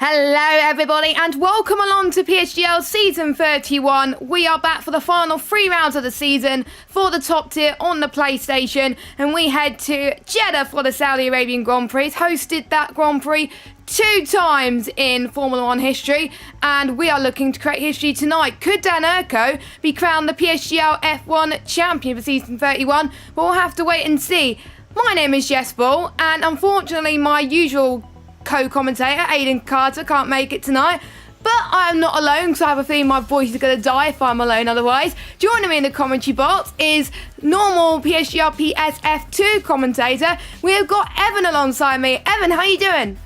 Hello everybody and welcome along to PSGL Season 31. We are back for the final 3 rounds of the season for the top tier on the PlayStation, and we head to Jeddah for the Saudi Arabian Grand Prix. Hosted that Grand Prix 2 times in Formula 1 history, and we are looking to create history tonight. Could Dan Urko be crowned the PSGL F1 champion for Season 31? We'll have to wait and see. My name is Jess Ball, and unfortunately my usual co-commentator Aidan Carter can't make it tonight, but I am not alone because I have a feeling my voice is going to die if I'm alone otherwise. Joining me in the commentary box is normal PSGL PSF2 commentator. We have got Evan alongside me. Evan, how are you doing?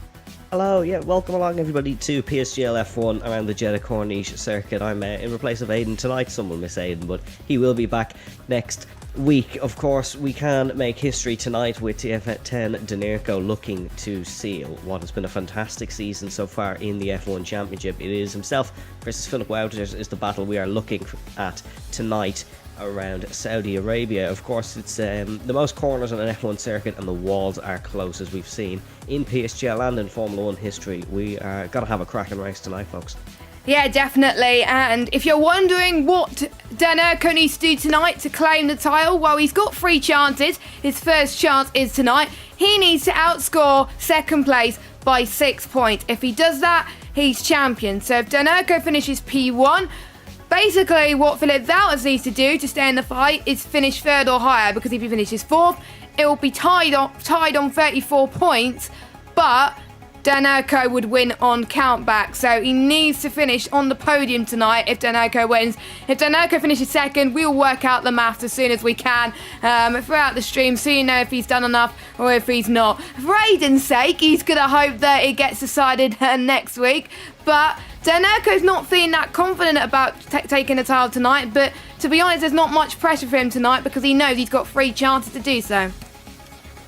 Hello, welcome along everybody to PSGL F1 around the Jeddah Corniche circuit. I'm in replace of Aidan tonight. Some will miss Aidan, but he will be back next week. Of course, we can make history tonight with TF10 Denirko looking to seal what has been a fantastic season so far in the F1 Championship. It is himself versus Philip Wouters is the battle we are looking at tonight around Saudi Arabia. Of course, it's the most corners on an F1 circuit, and the walls are close, as we've seen in PSGL and in Formula 1 history. We are going to have a cracking race tonight, folks. Yeah, definitely. And if you're wondering what Dan Urko needs to do tonight to claim the title, well, he's got 3 chances. His first chance is tonight. He needs to outscore second place by 6 points. If he does that, he's champion. So if Dan Urko finishes P1, basically what Philip Wouters needs to do to stay in the fight is finish 3rd or higher, because if he finishes 4th, it will be tied on 34 points, but Dan Urko would win on countback, so he needs to finish on the podium tonight if Dan Urko wins. If Dan Urko finishes 2nd, we'll work out the maths as soon as we can throughout the stream, so you know if he's done enough or if he's not. For Aidan's sake, he's going to hope that it gets decided next week, but Dan Urko's not feeling that confident about taking the title tonight, but to be honest, there's not much pressure for him tonight because he knows he's got 3 chances to do so.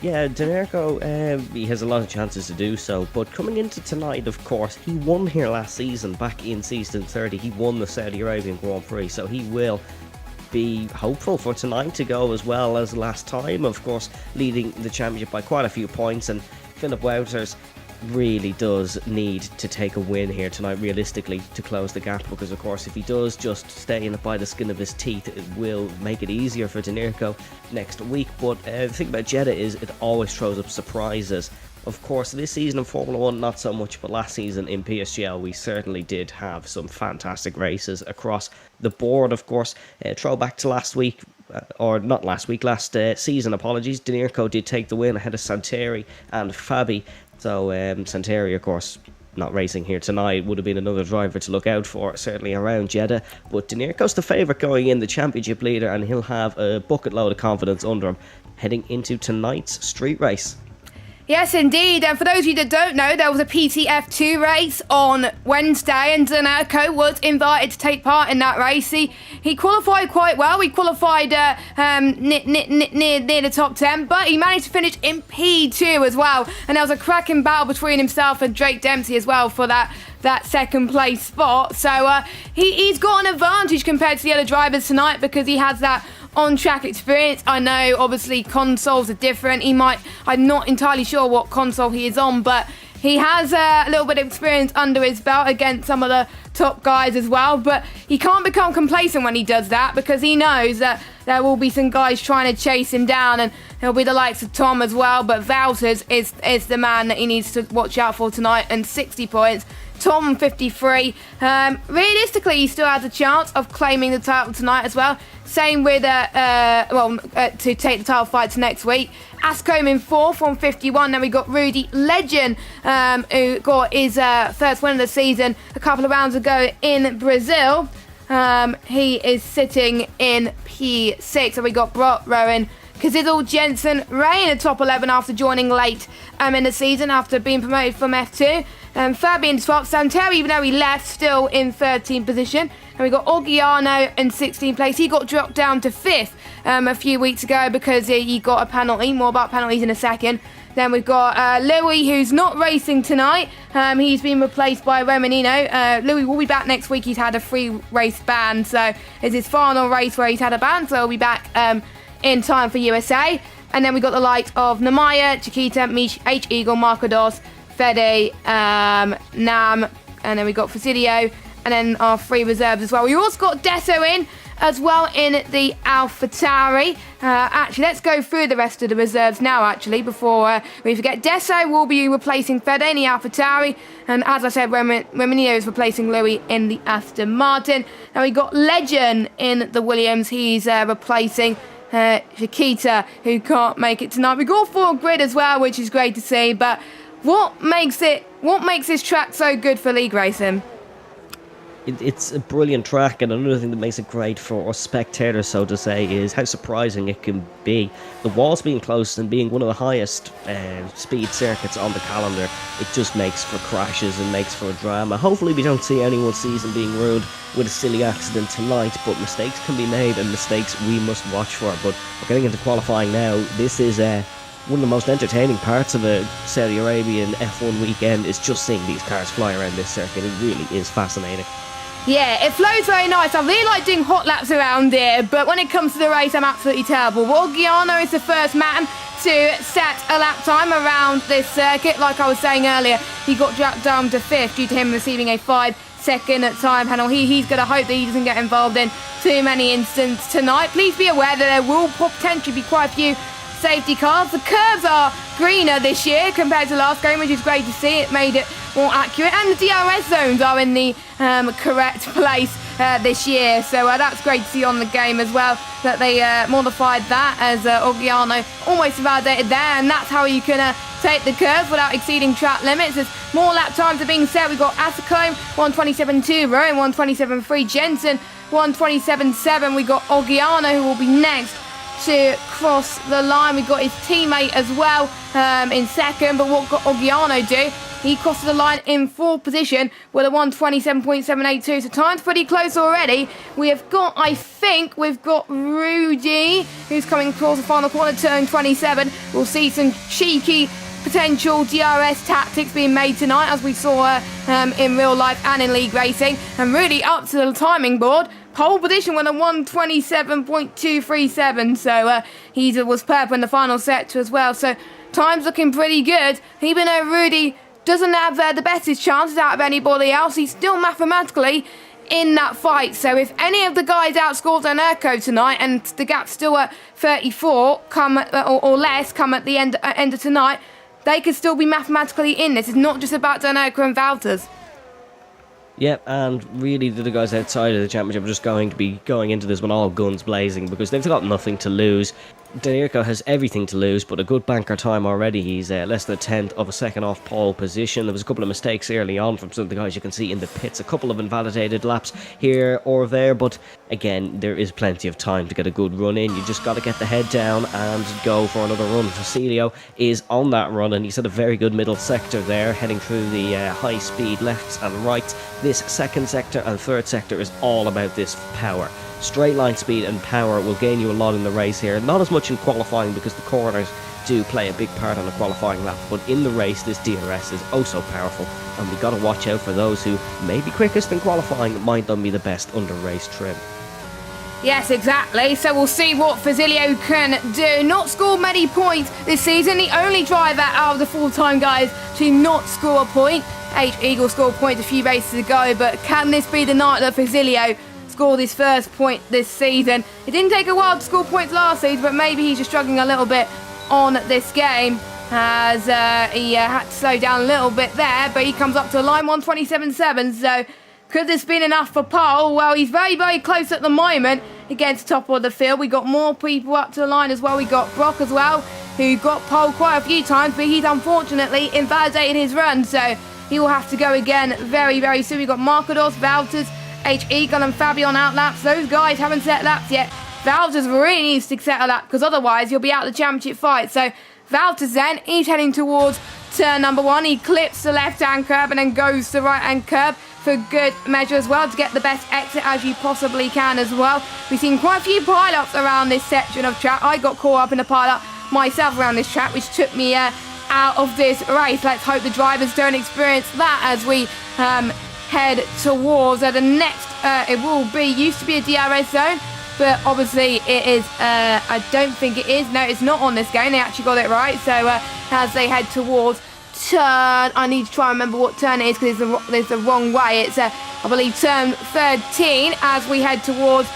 Yeah, Denirko, he has a lot of chances to do so, but coming into tonight, of course, he won here last season, back in Season 30, he won the Saudi Arabian Grand Prix, so he will be hopeful for tonight to go as well as last time, of course, leading the championship by quite a few points, and Philip Wouters really does need to take a win here tonight realistically to close the gap, because of course if he does just stay in it by the skin of his teeth, it will make it easier for Denirko next week. But the thing about Jeddah is it always throws up surprises. Of course, this season in Formula 1 not so much, but last season in PSGL we certainly did have some fantastic races across the board. Of course, throwback to last week, or not last week, last season, apologies, Denirko did take the win ahead of Santeri and Fabi. So Santeri, of course, not racing here tonight, would have been another driver to look out for, certainly around Jeddah. But Denirko's the favourite going in, the championship leader, and he'll have a bucket load of confidence under him heading into tonight's street race. Yes, indeed. And for those of you that don't know, there was a PTF2 race on Wednesday, and Dan Urko was invited to take part in that race. He qualified quite well. He qualified near the top 10, but he managed to finish in P2 as well. And there was a cracking battle between himself and Drake Dempsey as well for that second place spot. So he's got an advantage compared to the other drivers tonight because he has that on-track experience. I know obviously consoles are different. I'm not entirely sure what console he is on, but he has a little bit of experience under his belt against some of the top guys as well. But he can't become complacent when he does that, because he knows that there will be some guys trying to chase him down, and there'll be the likes of Tom as well. But Wouters is the man that he needs to watch out for tonight, and 60 points. Tom 53. Realistically, he still has a chance of claiming the title tonight as well. Same with to take the title fight to next week. Ascombe in 4th on 51. Then we got Rudy Legend, who got his first win of the season a couple of rounds ago in Brazil. He is sitting in P6. So we got Brock Rowan, Kazidel, Jensen, Ray in the top 11 after joining late in the season after being promoted from F2. Fabian swapped. Santeri, even though he left, still in 13th position. And we got Orgiano in 16th place. He got dropped down to 5th a few weeks ago because he got a penalty. More about penalties in a second. Then we've got Louis, who's not racing tonight. He's been replaced by Romanino. Louis will be back next week. He's had a 3-race ban, so it's his final race where he's had a ban, so he'll be back in time for USA. And then we got the likes of Namaya, Chiquita, Mish, H. Eagle, Marco Dos, Fede, Nam, and then we got Fastidio, and then our 3 reserves as well. We also got Deso in as well in the AlphaTauri. Actually, let's go through the rest of the reserves now, actually, before we forget. Deso will be replacing Fede in the AlphaTauri, and as I said, Reminio is replacing Louis in the Aston Martin. Now we got Legend in the Williams. He's replacing Shakita, who can't make it tonight. We got 4 grid as well, which is great to see, but what makes this track so good for league racing? It's a brilliant track, and another thing that makes it great for us spectators, so to say, is how surprising it can be. The walls being closed and being one of the highest speed circuits on the calendar, it just makes for crashes and makes for drama. Hopefully we don't see anyone's season being ruined with a silly accident tonight, but mistakes can be made, and mistakes we must watch for. But we're getting into qualifying now. This is one of the most entertaining parts of a Saudi Arabian F1 weekend, is just seeing these cars fly around this circuit. It really is fascinating. Yeah, it flows very nice. I really like doing hot laps around here, but when it comes to the race, I'm absolutely terrible. Orgiano is the first man to set a lap time around this circuit. Like I was saying earlier, he got dropped down to 5th due to him receiving a 5-second time penalty. He's going to hope that he doesn't get involved in too many incidents tonight. Please be aware that there will potentially be quite a few safety cars. The curves are greener this year compared to last game, which is great to see. It made it more accurate, and the DRS zones are in the correct place this year, so that's great to see on the game as well, that they modified that, as Orgiano almost validated there, and that's how you can take the curves without exceeding track limits. As more lap times are being set, we've got Asacombe 1:27.2, Rowan 1:27.3, Jensen 1:27.7. We got Orgiano, who will be next to cross the line. We've got his teammate as well in second, but what got Orgiano do? He crosses the line in 4th position with a 1:27.782. So time's pretty close already. We've got Rudy, who's coming towards the final corner, turn 27. We'll see some cheeky potential DRS tactics being made tonight, as we saw in real life and in league racing. And Rudy up to the timing board. Pole position with a 1:27.237. So he was purple in the final sector as well. So time's looking pretty good. Even though Rudy doesn't have the best chances out of anybody else, he's still mathematically in that fight. So if any of the guys outscored Danerco tonight, and the gap's still at 34 or less come at the end of tonight, they could still be mathematically in this. It's not just about Danerco and Valters. Yep, and really the guys outside of the championship are just going to be going into this with all guns blazing, because they've got nothing to lose. Danerco has everything to lose, but a good banker time already. He's less than a tenth of a second off pole position. There was a couple of mistakes early on from some of the guys you can see in the pits. A couple of invalidated laps here or there, but again, there is plenty of time to get a good run in. You just got to get the head down and go for another run. Facilio is on that run, and he's had a very good middle sector there, heading through the high speed lefts and rights. This second sector and third sector is all about this power. Straight line speed and power will gain you a lot in the race here. Not as much in qualifying, because the corners do play a big part on a qualifying lap, but in the race this DRS is oh so powerful, and we've got to watch out for those who may be quickest in qualifying, might not be the best under race trim. Yes, exactly. So we'll see what Fasilio can do. Not scored many points this season. The only driver out of the full-time guys to not score a point. Eagle scored points a few races ago, but can this be the night that Fasilio scored his first point this season? It didn't take a while to score points last season, but maybe he's just struggling a little bit on this game, as he had to slow down a little bit there, but he comes up to the line 1:27.7. So could this been enough for pole? Well, he's very, very close at the moment against top of the field. We got more people up to the line as well. We got Brock as well, who got pole quite a few times, but he's unfortunately invalidated his run, so he will have to go again very, very soon. We've got Marcados, Valters, Eagle and Fabian out laps. Those guys haven't set laps yet. Valters really needs to set a lap, because otherwise he'll be out of the championship fight. So Valters then, he's heading towards turn number 1. He clips the left-hand curb and then goes to the right-hand curb for good measure as well, to get the best exit as you possibly can as well. We've seen quite a few pile-ups around this section of track. I got caught up in a pile-up myself around this track, which took me out of this race. Let's hope the drivers don't experience that as we head towards the next, it will be, used to be a DRS zone, but obviously it is, I don't think it is. No, it's not on this game. They actually got it right. So as they head towards turn. I need to try and remember what turn it is because it's the wrong way. It's, I believe, turn 13 as we head towards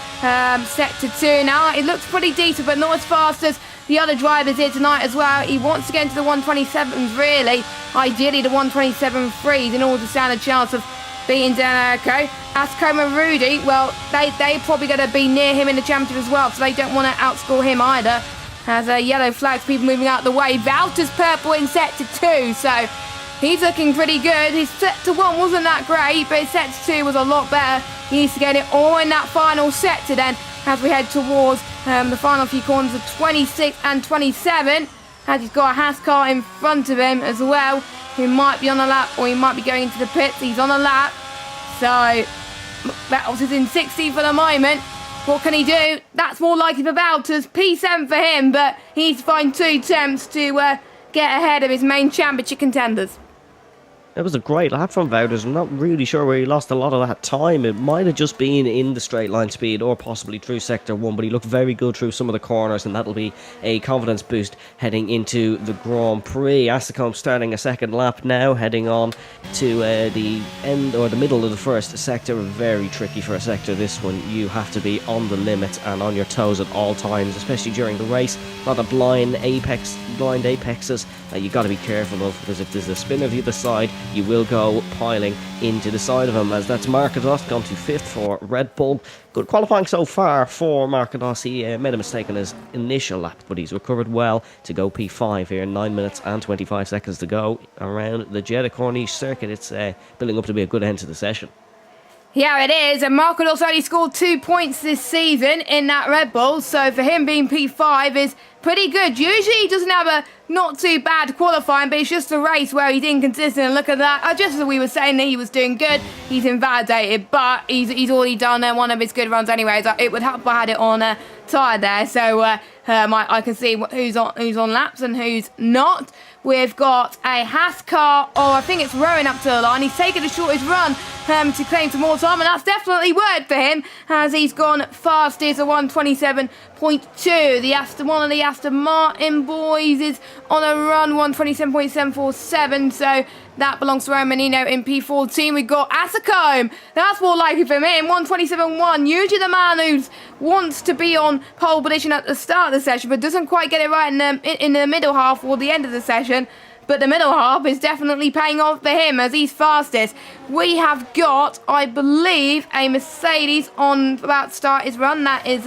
sector 2 now. It looks pretty decent, but not as fast as the other drivers here tonight as well. He wants to get into the 127s, really. Ideally, the 127.3s in order to stand a chance of beating Denarco. Ascom and Rudy, well, they're probably going to be near him in the championship as well, so they don't want to outscore him either. As a yellow flags, people moving out the way. Valter's purple in sector 2, so he's looking pretty good. His sector 1 wasn't that great, but his sector 2 was a lot better. He needs to get it all in that final sector then, as we head towards the final few corners of 26 and 27. As he's got a Haas car in front of him as well, who might be on a lap, or he might be going into the pits. He's on a lap, so Battles is in 60 for the moment. What can he do? That's more likely for Valters. P7 for him, but he needs to find 2 attempts to get ahead of his main championship contenders. It was a great lap from Wouters. I'm not really sure where he lost a lot of that time. It might have just been in the straight line speed or possibly through sector 1, but he looked very good through some of the corners, and that'll be a confidence boost heading into the Grand Prix. Astacombe starting a second lap now, heading on to the end or the middle of the first sector. Very tricky for a sector, this one. You have to be on the limit and on your toes at all times, especially during the race. A lot of blind apexes that you got to be careful of, because if there's a spin of the other side, you will go piling into the side of him. As that's Marcados gone to 5th for Red Bull. Good qualifying so far for Marcados. He made a mistake on his initial lap, but he's recovered well to go P5 here. 9 minutes and 25 seconds to go around the Jeddah Corniche circuit. It's building up to be a good end to the session. Yeah, it is. And Marcados only scored 2 points this season in that Red Bull, so for him being P5 is pretty good. Usually he doesn't have a not too bad qualifying, but it's just a race where he's inconsistent. And look at that. Just as we were saying that he was doing good, he's invalidated, but he's already done one of his good runs anyways. It would help if I had it on a tyre there, so I can see who's on laps and who's not. We've got a Haas car, or I think it's Rowan up to the line. He's taken the shortest run to claim some more time, and that's definitely worked for him, as he's gone fastest at 127.2. One of the Aston Martin boys is on a run 127.747, so that belongs to Romanino in P14. We've got Asacombe. That's more likely for him, 127.1. Usually the man who wants to be on pole position at the start of the session, but doesn't quite get it right in the middle half or the end of the session. But the middle half is definitely paying off for him as he's fastest. We have got, I believe, a Mercedes on about to start his run. That is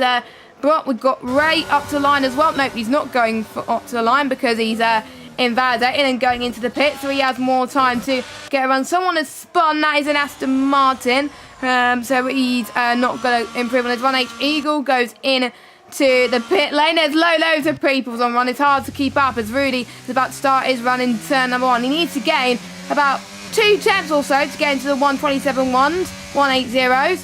Brock. We've got Ray up to the line as well. Nope, he's not going up to the line because he's invalidated and going into the pit, so he has more time to get a run. Someone has spun. That is an Aston Martin. So he's not going to improve on his run. H Eagle goes in to the pit lane. There's loads of people on run. It's hard to keep up as Rudy is about to start his run in turn number 1. He needs to gain about 2 tenths or so to get into the 127.1s, 180s.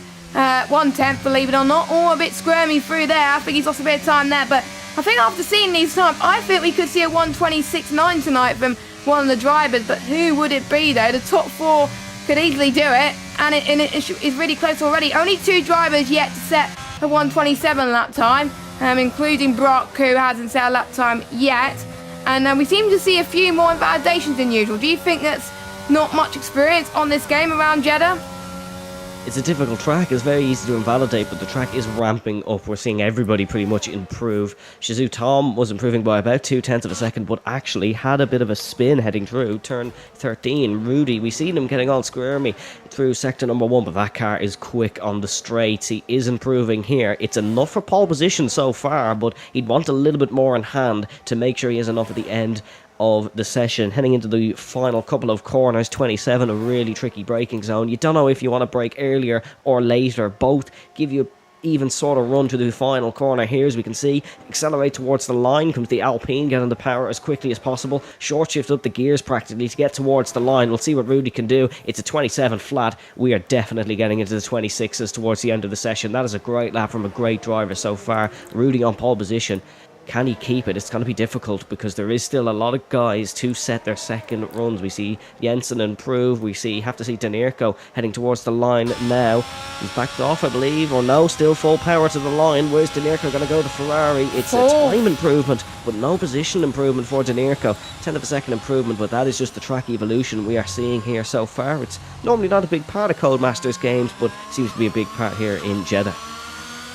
1 tenth, believe it or not, or a bit squirmy through there. I think he's lost a bit of time there, but I think after seeing these times, I think we could see a 126.9 tonight from one of the drivers, but who would it be though? The top 4 could easily do it, and it is really close already. Only 2 drivers yet to set a 127 lap time, including Brock, who hasn't set a lap time yet. And we seem to see a few more invalidations than usual. Do you think that's not much experience on this game around Jeddah? It's a difficult track. It's very easy to invalidate, but the track is ramping up. We're seeing everybody pretty much improve. Shizu Tom was improving by about 2 tenths of a second, but actually had a bit of a spin heading through turn 13. Rudy, we seen him getting all squirmy through sector number 1, but that car is quick on the straights. He is improving here. It's enough for pole position so far, but he'd want a little bit more in hand to make sure he has enough at the end of the session. Heading into the final couple of corners, 27, a really tricky braking zone. You don't know if you want to brake earlier or later. Both give you even sort of run to the final corner here, as we can see. Accelerate towards the line, comes the Alpine, get on the power as quickly as possible. Short shift up the gears practically to get towards the line. We'll see what Rudy can do. It's a 27 flat. We are definitely getting into the 26s towards the end of the session. That is a great lap from a great driver so far. Rudy on pole position. Can he keep it? It's going to be difficult because there is still a lot of guys to set their second runs. We see Jensen improve. We have to see Denirko heading towards the line now. He's backed off, I believe, or no, still full power to the line. Where's Denirko going to go? The Ferrari. It's a time improvement, but no position improvement for Denirko. 10th of a second improvement, but that is just the track evolution we are seeing here so far. It's normally not a big part of Codemasters games, but seems to be a big part here in Jeddah.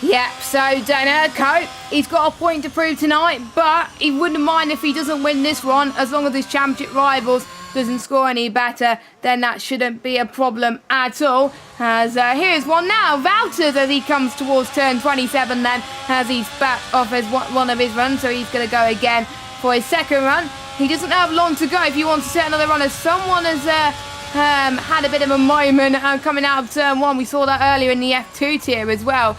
Yep, so Denirko, he's got a point to prove tonight, but he wouldn't mind if he doesn't win this one, as long as his championship rivals doesn't score any better, then that shouldn't be a problem at all. As here's one now, Valters, as he comes towards turn 27 then, as he's back off his one of his runs, so he's going to go again for his second run. He doesn't have long to go if he wants to set another run, as someone has had a bit of a moment coming out of turn 1. We saw that earlier in the F2 tier as well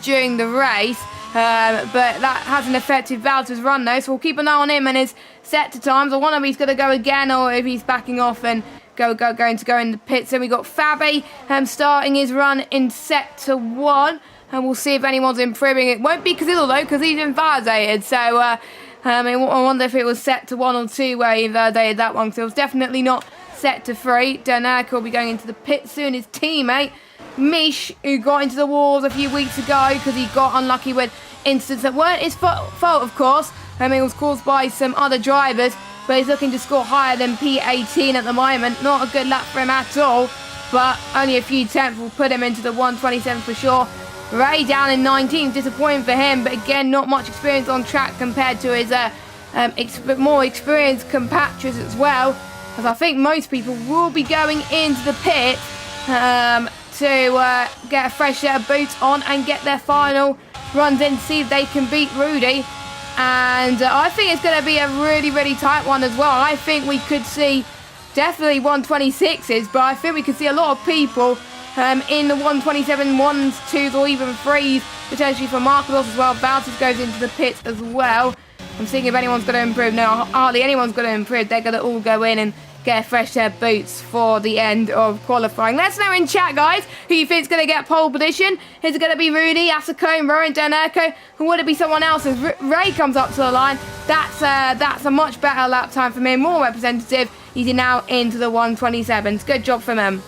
during the race. But that hasn't affected Valter's run though, so we'll keep an eye on him and his set to times. I wonder if he's going to go again or if he's backing off and going to go in the pits. Then we got Fabi starting his run in set to 1, and we'll see if anyone's improving. It won't be Kazil though, because he's invalidated. So I wonder if it was set to 1 or 2 where he invalidated that one, because it was definitely not set to 3. Denirko will be going into the pit soon. His teammate Mish, who got into the walls a few weeks ago because he got unlucky with incidents that weren't his fault, of course. It was caused by some other drivers, but he's looking to score higher than P18 at the moment. Not a good lap for him at all, but only a few tenths will put him into the 127 for sure. Ray down in 19, disappointing for him, but again, not much experience on track compared to his more experienced compatriots as well, as I think most people will be going into the pit to get a fresh set of boots on and get their final runs in to see if they can beat Rudy. And I think it's going to be a really, really tight one as well. I think we could see definitely 126s, but I think we could see a lot of people in the 127 1s, 2s or even 3s, potentially for Marcos as well. Valtters goes into the pits as well. I'm seeing if anyone's going to improve. No, hardly anyone's going to improve. They're going to all go in and get a fresh set of boots for the end of qualifying. Let us know in chat, guys, who you think is going to get pole position. Is it going to be Rudy, Asako, Rowan, Denirko, or would it be someone else? As Ray comes up to the line, that's a much better lap time for me, more representative. He's now into the 127s. Good job from him.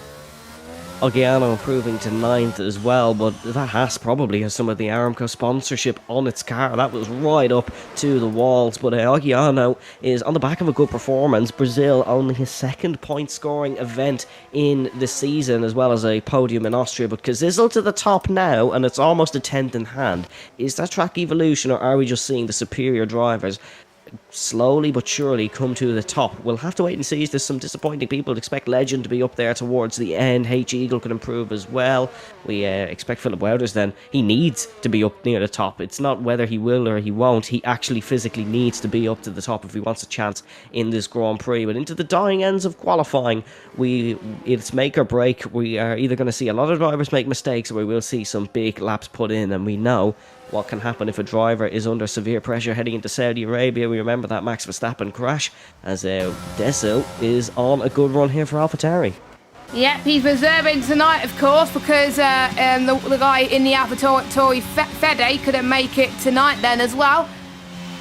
Ogiano improving to 9th as well, but that Haas probably has some of the Aramco sponsorship on its car. That was right up to the walls, but Ogiano is on the back of a good performance. Brazil only his second point scoring event in the season, as well as a podium in Austria, but Kazizel to the top now, and it's almost a 10th in hand. Is that track evolution, or are we just seeing the superior drivers slowly but surely come to the top? We'll have to wait and see. There's some disappointing people. Expect Legend to be up there towards the end. H Eagle could improve as well. We expect Philip Wouters then. He needs to be up near the top. It's not whether he will or he won't. He actually physically needs to be up to the top if he wants a chance in this Grand Prix. But into the dying ends of qualifying, it's make or break. We are either going to see a lot of drivers make mistakes, or we will see some big laps put in, and we know what can happen if a driver is under severe pressure heading into Saudi Arabia. We remember that Max Verstappen crash, as Deso is on a good run here for AlphaTauri. Yep, he's reserving tonight, of course, because the guy in the AlphaTauri Fede couldn't make it tonight then as well.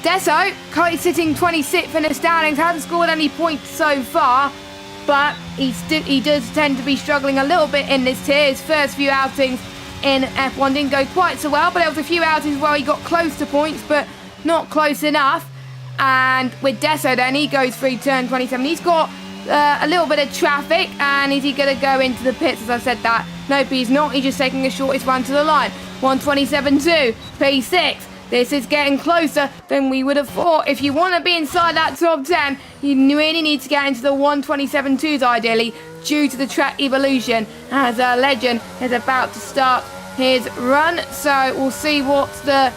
Deso, currently sitting 26th in the standings, hasn't scored any points so far, but he does tend to be struggling a little bit in this tier. His first few outings in F1 didn't go quite so well, but there was a few outings where he got close to points, but not close enough. And with Deso then, he goes through turn 27. He's got a little bit of traffic, and is he going to go into the pits? As I said that, nope, he's not. He's just taking the shortest run to the line. 127.2, P6. This is getting closer than we would have thought. If you want to be inside that top 10, you really need to get into the 127.2s ideally, due to the track evolution, as Legend is about to start his run. So we'll see what the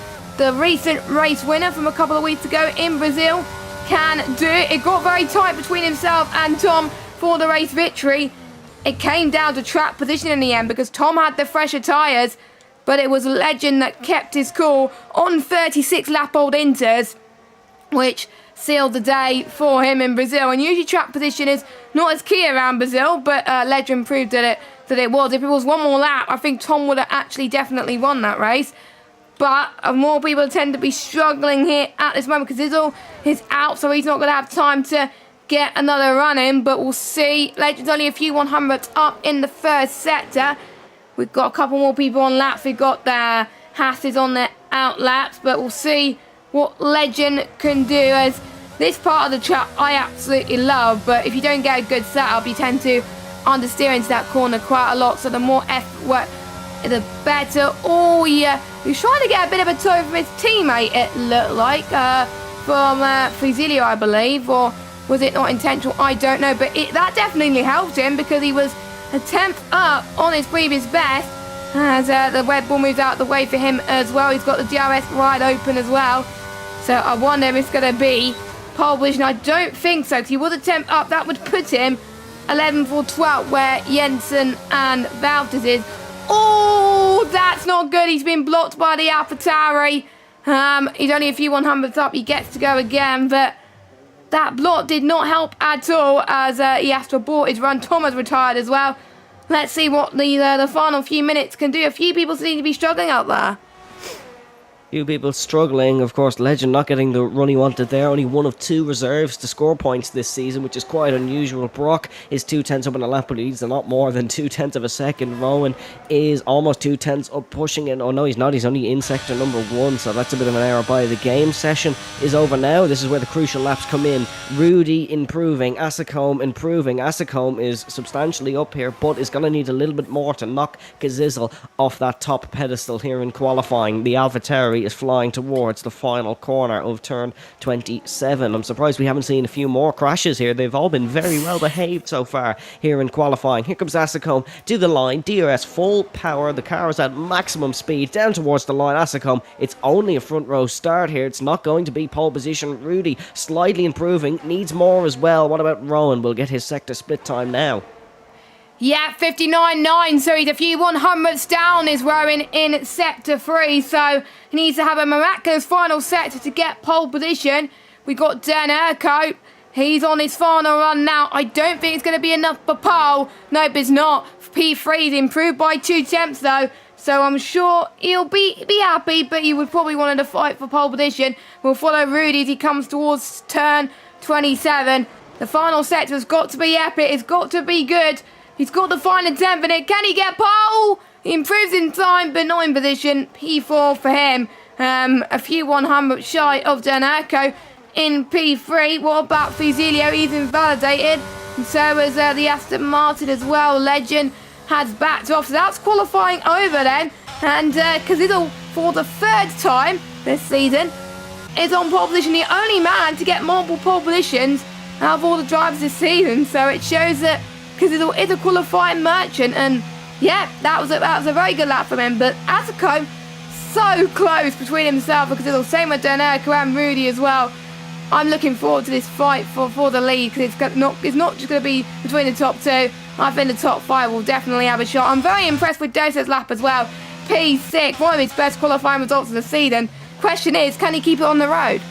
recent race winner from a couple of weeks ago in Brazil can do. It got very tight between himself and Tom for the race victory. It came down to track position in the end, because Tom had the fresher tyres, but it was Legend that kept his cool on 36 lap old Inters, which sealed the day for him in Brazil. And usually track position is not as key around Brazil, but Legend proved that it was. If it was one more lap, I think Tom would have actually definitely won that race. But more people tend to be struggling here at this moment because Zizzle is out, so he's not going to have time to get another run in. But we'll see. Legend's only a few 100s up in the first sector. We've got a couple more people on laps. We've got their Hasses on their out laps, but we'll see what Legend can do, as this part of the track I absolutely love, but if you don't get a good setup, you tend to understeer into that corner quite a lot, so the more effort work, the better. Oh yeah, he's trying to get a bit of a tow from his teammate, it looked like, from Fusilio, I believe, or was it not intentional? I don't know, but that definitely helped him because he was a 10th up on his previous best, as the Red Bull moves out the way for him as well. He's got the DRS wide open as well, so I wonder if it's going to be pole position. I don't think so, because he was a 10th up. That would put him 11th or 12th where Jensen and Valtters is. Oh, that's not good. He's been blocked by the AlphaTauri. He's only a few 100s up. He gets to go again, but that block did not help at all, as he has to abort his run. Tom has retired as well. Let's see what the final few minutes can do. A few people seem to be struggling out there. Few people struggling, of course. Legend not getting the run he wanted there. Only one of 2 reserves to score points this season, which is quite unusual. Brock is 2/10 up in a lap, but he's a lot more than 2/10 of a second. Rowan is almost 2/10 up, pushing it. Oh no, he's not. He's only in sector number 1, so that's a bit of an error by the game. Session is over now. This is where the crucial laps come in. Rudy improving, Asacombe improving. Asacombe is substantially up here, but is going to need a little bit more to knock Gazizzle off that top pedestal here in qualifying. The AlphaTauri is flying towards the final corner of turn 27. I'm surprised we haven't seen a few more crashes here. They've all been very well behaved so far here in qualifying. Here comes Asacombe to the line. DRS full power. The car is at maximum speed down towards the line. Asacombe, it's only a front row start here. It's not going to be pole position. Rudy slightly improving. Needs more as well. What about Rowan? We'll get his sector split time now. Yeah, 59.9, so he's a few 100s down, is Rowan in sector 3, so he needs to have a miraculous final sector to get pole position. We got Dan Erko, he's on his final run now. I don't think it's going to be enough for pole. Nope, it's not. P3's improved by 2/10 though, so I'm sure he'll be happy, but he would probably want to fight for pole position. We'll follow Rudy as he comes towards turn 27. The final sector has got to be epic, it's got to be good. He's got the final attempt in it. Can he get pole? He improves in time, but not in position. P4 for him. A few 100 shy of Danerco in P3. What about Fusilio? He's invalidated. And so is the Aston Martin as well. Legend has backed off. So that's qualifying over then. And Kaziddle, for the 3rd time this season, is on pole position. The only man to get multiple pole positions out of all the drivers this season. So it shows that because it's a qualifying merchant, and yeah, that was a very good lap from him. But Asako, so close between himself and Kaziddle, same with Danerco and Rudy as well. I'm looking forward to this fight for the lead, because it's not just going to be between the top 2. I think the top 5 will definitely have a shot. I'm very impressed with Dosa's lap as well. P6, one of his best qualifying results of the season. Question is, can he keep it on the road?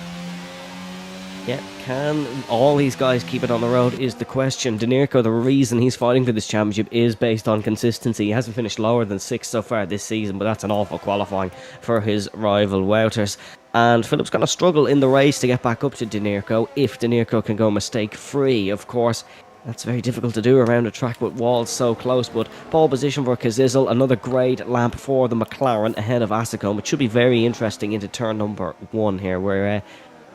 Yeah, can all these guys keep it on the road is the question. Danerco, the reason he's fighting for this championship is based on consistency. He hasn't finished lower than 6th so far this season, but that's an awful qualifying for his rival Wouters. And Philip's going to struggle in the race to get back up to Danerco if Danerco can go mistake-free. Of course, that's very difficult to do around a track with walls so close, but pole position for Kazizzle, another great lap for the McLaren ahead of Asacombe. It should be very interesting into turn number 1 here, where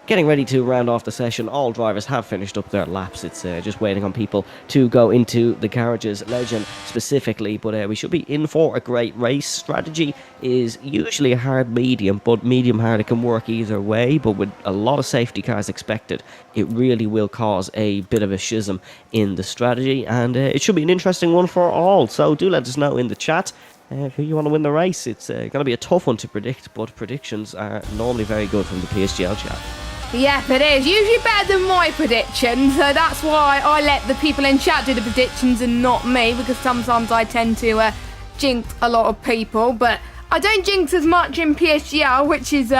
getting ready to round off the session. All drivers have finished up their laps. It's just waiting on people to go into the garages, Legend specifically. But we should be in for a great race. Strategy is usually a hard medium, but medium hard, it can work either way. But with a lot of safety cars expected, it really will cause a bit of a schism in the strategy. And it should be an interesting one for all. So do let us know in the chat who you want to win the race. It's going to be a tough one to predict, but predictions are normally very good from the PSGL chat. Yep, it is. Usually better than my predictions. So that's why I let the people in chat do the predictions and not me, because sometimes I tend to jinx a lot of people. But I don't jinx as much in PSGL, which is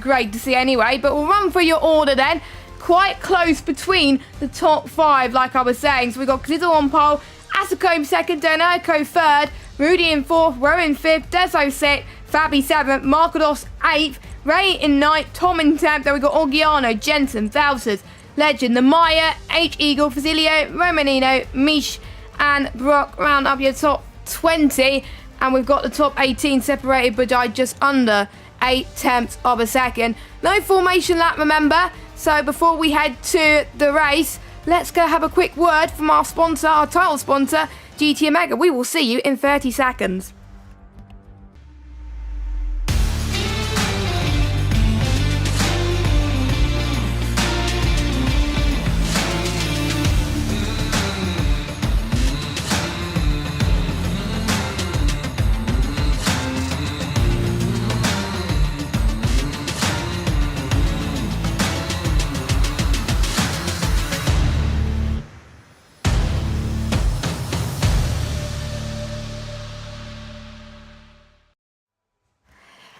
great to see anyway. But we'll run through your order then. Quite close between the top 5, like I was saying. So we've got Kaziddle on pole, Asacombe 2nd, Danerco 3rd, Rudy in 4th, Rowan 5th, Deso 6th, Fabi 7th, Markados 8th, Ray in 9th, Tom in 10th. Then we got Orgiano, Jensen, Valters, Legend, the Maya, H Eagle, Fazilio, Romanino, Mish, and Brock round up your top 20. And we've got the top 18 separated by just under 0.8 of a second. No formation lap, remember. So before we head to the race, let's go have a quick word from our sponsor, our title sponsor, GT Omega. We will see you in 30 seconds.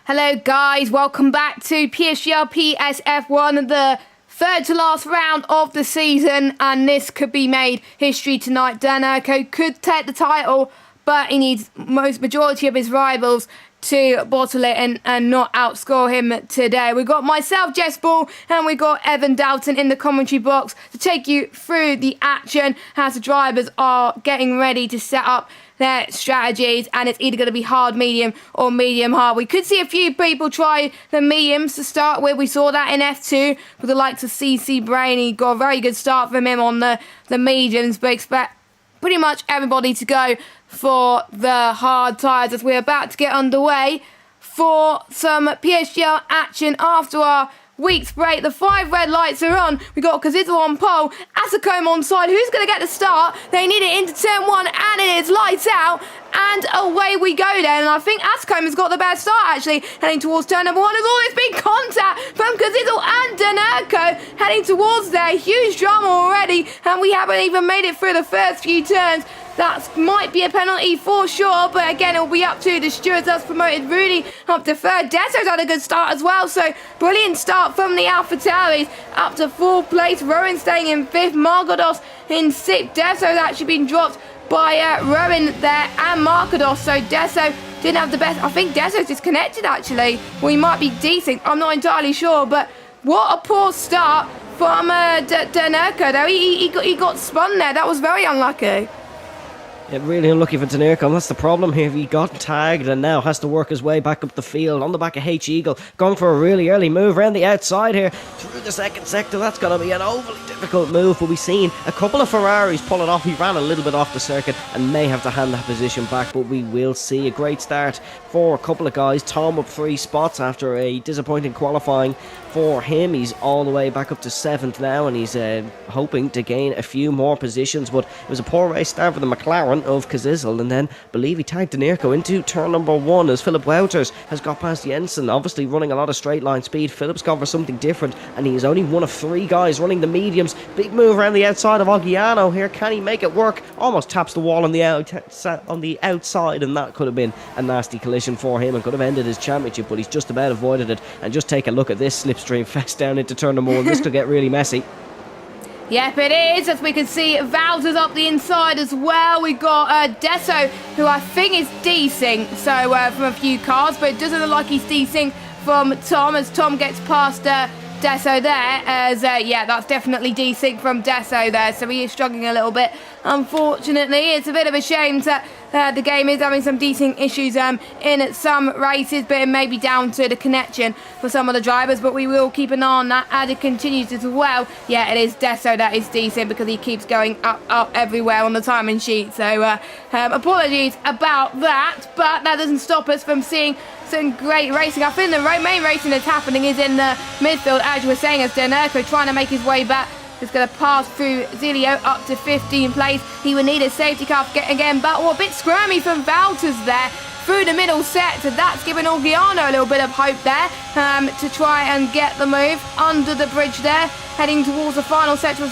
Hello guys, welcome back to PSGL PSF1, the third to last round of the season, and this could be made history tonight. Danerco could take the title, but he needs majority of his rivals to bottle it and not outscore him today. We've got myself, Jess Ball, and we've got Evan Dalton in the commentary box to take you through the action as the drivers are getting ready to set up their strategies, and it's either going to be hard medium or medium hard. We could see a few people try the mediums to start with. We saw that in F2 with the likes of CC Brain. He got a very good start from him on the mediums, but expect pretty much everybody to go for the hard tyres as we're about to get underway for some PSGL action after our week's break. The 5 red lights are on. We got Kazizel on pole, Asacombe on side. Who's going to get the start? They need it into turn 1, and it is lights out, and away we go then. And I think Asacombe has got the best start actually, heading towards turn number 1. There's always been contact from Kazizel and Danerco heading towards there. Huge drama already, and we haven't even made it through the first few turns. That might be a penalty for sure, but again, it'll be up to the stewards. That's promoted Rudy up to 3rd. Desso's had a good start as well, so brilliant start from the AlphaTauris up to 4th place. Rowan staying in 5th, Margados in 6th. Desso's actually been dropped by Rowan there and Margados, so Desso didn't have the best. I think Desso's disconnected actually. Well, he might be decent, I'm not entirely sure, but what a poor start from Danerco though. He got spun there. That was very unlucky. Yeah, really unlucky for Danerco. That's the problem here. He got tagged and now has to work his way back up the field on the back of H Eagle, going for a really early move around the outside here through the second sector. That's going to be an overly difficult move, but we've seen a couple of Ferraris pull it off. He ran a little bit off the circuit and may have to hand that position back, but we will see. A great start for a couple of guys. Tom up 3 spots after a disappointing qualifying for him. He's all the way back up to 7th now, and he's hoping to gain a few more positions, but it was a poor race start for the McLaren of Kazizel, and then believe he tagged Danerco into turn number 1 as Philip Wouters has got past Jensen, obviously running a lot of straight line speed. Philip's gone for something different, and he is only one of 3 guys running the mediums. Big move around the outside of Ogiano here. Can he make it work? Almost taps the wall on the outside, and that could have been a nasty collision for him and could have ended his championship, but he's just about avoided it. And just take a look at this slipstream fest down into turn number 1. This could get really messy. Yep, it is, as we can see, Valters up the inside as well. We've got Desso, who I think is desync, so from a few cars, but it doesn't look like he's desync from Tom, as Tom gets past Desso there, as yeah, that's definitely desync from Desso there, so he is struggling a little bit. Unfortunately, it's a bit of a shame that the game is having some desync issues in some races, but it may be down to the connection for some of the drivers, but we will keep an eye on that as it continues as well. Yeah, it is Desso that is desync because he keeps going up everywhere on the timing sheet, so apologies about that, but that doesn't stop us from seeing some great racing. I think the main racing that's happening is in the midfield, as you were saying, as Danerco trying to make his way back. He's going to pass through Zilio up to 15th place. He will need a safety car again, but a bit squirmy from Valters there through the middle set. So that's giving Orgiano a little bit of hope there to try and get the move under the bridge there, heading towards the final sector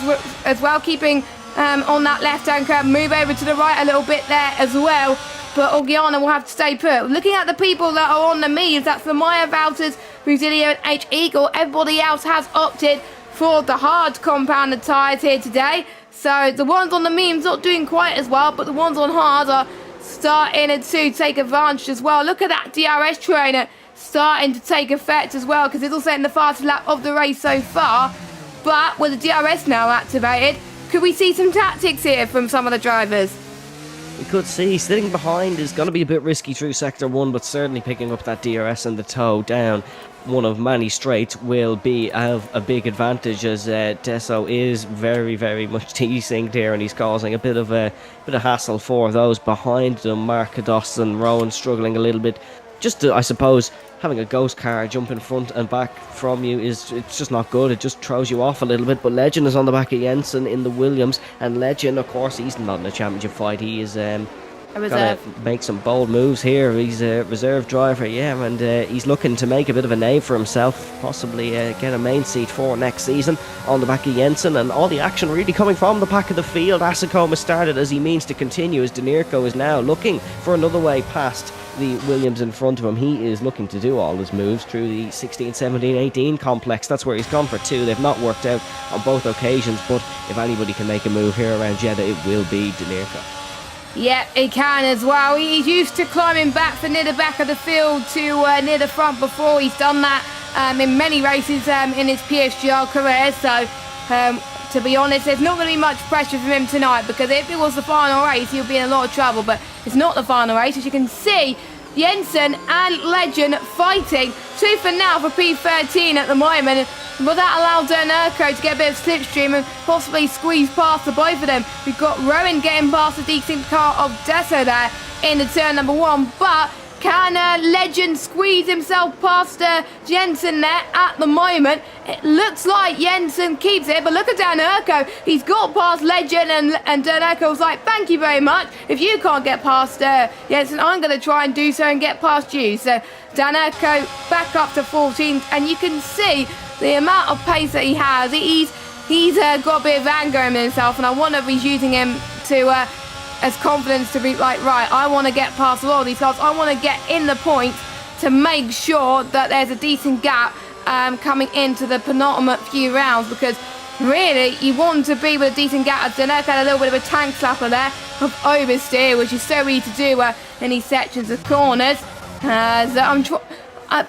as well, keeping on that left-hand curve. Move over to the right a little bit there as well. But Orgiano will have to stay put. Looking at the people that are on the mediums, that's the Maya, Valters, Rusilio and H Eagle. Everybody else has opted for the hard compounded tyres here today. So the ones on the mediums not doing quite as well, but the ones on hard are starting to take advantage as well. Look at that DRS trainer starting to take effect as well, because it's also in the fastest lap of the race so far. But with the DRS now activated, could we see some tactics here from some of the drivers? We could see sitting behind is going to be a bit risky through Sector 1, but certainly picking up that DRS and the tow down one of many straights will be of a big advantage, as Deso is very, very much desynced here, and he's causing a bit of hassle for those behind them. Markados and Rowan struggling a little bit. Just to, I suppose, having a ghost car jump in front and back from you it's just not good. It just throws you off a little bit. But Legend is on the back of Jensen in the Williams, and Legend, of course, he's not in a championship fight. He is gonna make some bold moves here. He's a reserve driver, yeah, and he's looking to make a bit of a name for himself, possibly get a main seat for next season on the back of Jensen. And all the action really coming from the back of the field. Asicom has started as he means to continue, as Denirko is now looking for another way past the Williams in front of him. He is looking to do all his moves through the 16, 17, 18 complex. That's where he's gone for two. They've not worked out on both occasions, but if anybody can make a move here around Jeddah, it will be Denirko. Yep, he can as well. He's used to climbing back from near the back of the field to near the front before. He's done that in many races in his PSGL career. So, to be honest, there's not going to be much pressure from him tonight, because if it was the final race, he'll be in a lot of trouble. But it's not the final race. As you can see, Jensen and Legend fighting tooth and nail for P13 at the moment. Will that allow Denirko to get a bit of slipstream and possibly squeeze past the both of them? We've got Rowan getting past the decent car of Deso there in the turn number one, but can Legend squeeze himself past Jensen there at the moment? It looks like Jensen keeps it, but look at Denirko. He's got past Legend, and Denirko's like, thank you very much. If you can't get past Jensen, I'm going to try and do so and get past you. So Denirko back up to 14th, and you can see the amount of pace that he has. He's got a bit of anger in himself, and I wonder if he's using him to as confidence to be like, right, I want to get past all these cars. I want to get in the points to make sure that there's a decent gap coming into the penultimate few rounds, because really you want to be with a decent gap. Denirko had a little bit of a tank slapper there of oversteer, which is so easy to do in these sections of corners.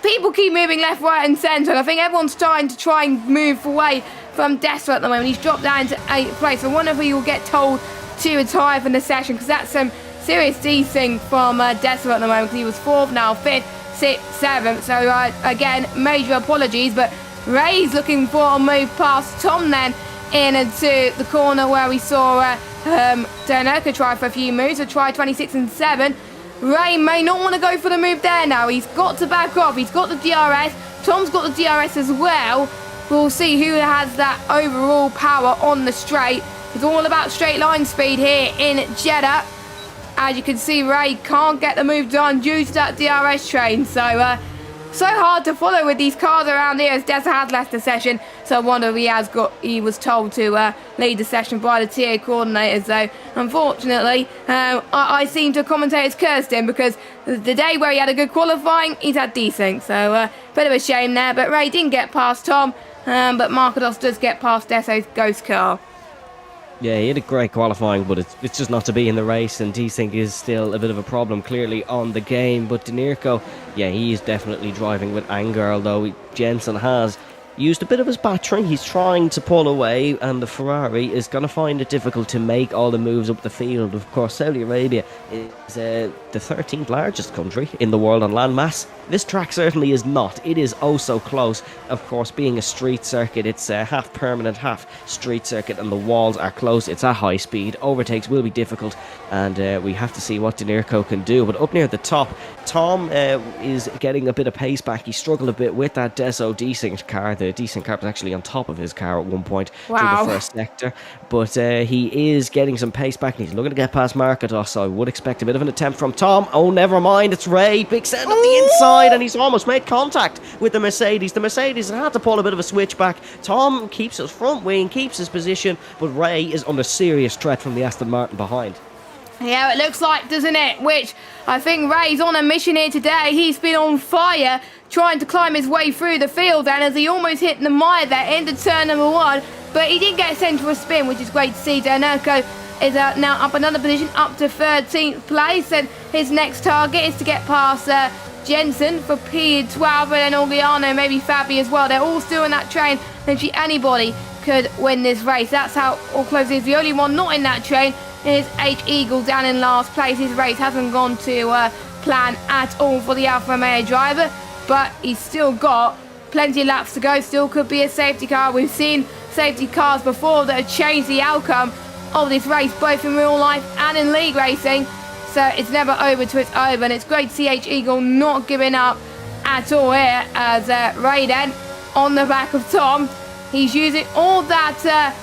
People keep moving left, right and centre, and I think everyone's starting to try and move away from Dessler at the moment. He's dropped down to 8th place. I wonder if he will get told to retire from the session, because that's some serious desync from Dessler at the moment, because he was 4th, now 5th, 6th, 7th. So again, major apologies, but Ray's looking for a move past Tom then into the corner where we saw Denirko try for a few moves, so try 26 and 7. Ray may not want to go for the move there now. He's got to back off. He's got the DRS. Tom's got the DRS as well. We'll see who has that overall power on the straight. It's all about straight line speed here in Jeddah. As you can see, Ray can't get the move done due to that DRS train. So hard to follow with these cars around here, as Dessa has left the session. So I wonder if he was told to lead the session by the TA coordinators. So unfortunately, I seem to commentate as cursed him, because the day where he had a good qualifying, he's had desync. So bit of a shame there. But Ray didn't get past Tom, but Markados does get past Desso's ghost car. Yeah, he had a great qualifying, but it's just not to be in the race, and desync is still a bit of a problem clearly on the game. But Denirko, yeah, he is definitely driving with anger, although Jensen has used a bit of his battery. He's trying to pull away, and the Ferrari is going to find it difficult to make all the moves up the field. Of course, Saudi Arabia is the 13th largest country in the world on landmass. This track certainly is not. It is oh so close. Of course, being a street circuit, it's a half permanent, half street circuit, and the walls are close. It's at high speed. Overtakes will be difficult, and we have to see what Denirko can do. But up near the top, Tom is getting a bit of pace back. He struggled a bit with that Deso desynced car. The desynced car was actually on top of his car at one point through the first sector. But he is getting some pace back, and he's looking to get past Markados. So I would expect a bit of an attempt from Tom. Oh, never mind. It's Ray. Big send up the inside. And he's almost made contact with the Mercedes. The Mercedes had to pull a bit of a switch back. Tom keeps his front wing, keeps his position, but Ray is under serious threat from the Aston Martin behind. Yeah, it looks like, doesn't it? Which I think Ray's on a mission here today. He's been on fire trying to climb his way through the field, and as he almost hit the mire there into turn number one, but he didn't get sent to a spin, which is great to see. Denirko is now up another position, up to 13th place, and his next target is to get past Jensen for P12, and then Orgiano, maybe Fabi as well. They're all still in that train. Literally anybody could win this race. That's how all close it is. The only one not in that train is H Eagle down in last place. His race hasn't gone to plan at all for the Alfa Romeo driver, but he's still got plenty of laps to go. Still could be a safety car. We've seen safety cars before that have changed the outcome of this race, both in real life and in league racing. So it's never over till it's over, and it's great to see H Eagle not giving up at all here as Ray then on the back of Tom. He's using all that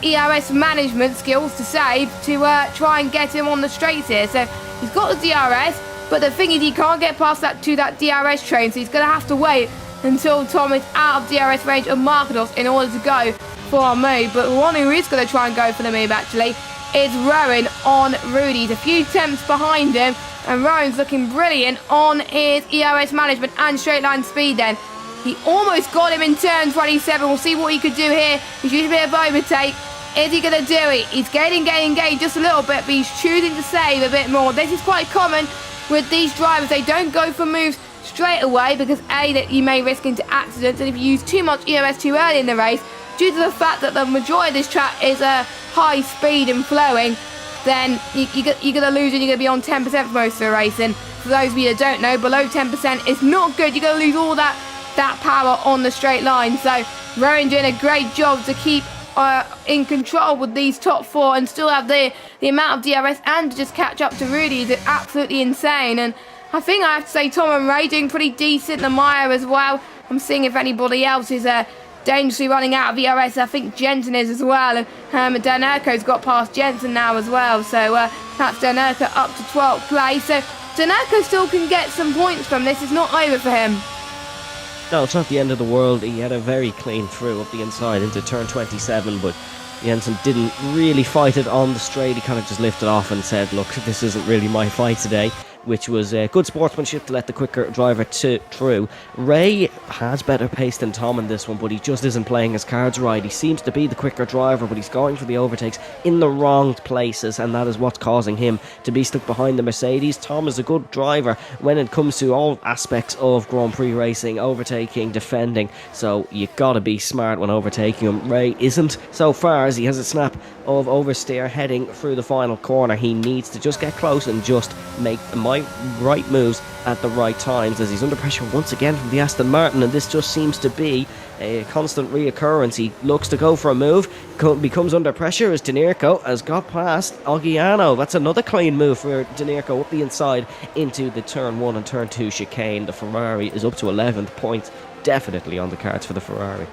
ERS management skills to save to try and get him on the straights here. So he's got the DRS, but the thing is he can't get past that DRS train, so he's going to have to wait until Tom is out of DRS range of Markados in order to go for a move. But one who is going to try and go for the move actually is Rowan on Rudy. He's a few tenths behind him, and Rowan's looking brilliant on his ERS management and straight line speed then. He almost got him in turn 27. We'll see what he could do here. He's using a bit of overtake. Is he going to do it? He's gaining just a little bit, but he's choosing to save a bit more. This is quite common with these drivers. They don't go for moves straight away because A, that you may risk into accidents, and if you use too much ERS too early in the race, due to the fact that the majority of this track is high speed and flowing, then you're going to lose and you're going to be on 10% for most of the race. And for those of you that don't know, below 10% is not good. You're going to lose all that power on the straight line. So Rowan doing a great job to keep in control with these top four and still have the amount of DRS and to just catch up to Rudy is absolutely insane. And I think I have to say Tom and Ray doing pretty decent. The Meyer as well. I'm seeing if anybody else is dangerously running out of ERS. I think Jensen is as well, and Danerko's got past Jensen now as well, so that's Danerko up to 12th place. So Danerko still can get some points from this. It's not over for him. No, it's not the end of the world. He had a very clean through up the inside into turn 27, but Jensen didn't really fight it on the straight. He kind of just lifted off and said, look, this isn't really my fight today, which was good sportsmanship to let the quicker driver through. Ray has better pace than Tom in this one, but he just isn't playing his cards right. He seems to be the quicker driver, but he's going for the overtakes in the wrong places, and that is what's causing him to be stuck behind the Mercedes. Tom is a good driver when it comes to all aspects of Grand Prix racing, overtaking, defending, so you gotta be smart when overtaking him. Ray isn't so far as he has a snap of oversteer heading through the final corner. He needs to just get close and just make the right moves at the right times, as he's under pressure once again from the Aston Martin, and this just seems to be a constant reoccurrence. He looks to go for a move, becomes under pressure as Danerko has got past Orgiano. That's another clean move for Danerko up the inside into the turn 1 and turn 2 chicane. The Ferrari is up to 11th points, definitely on the cards for the Ferrari.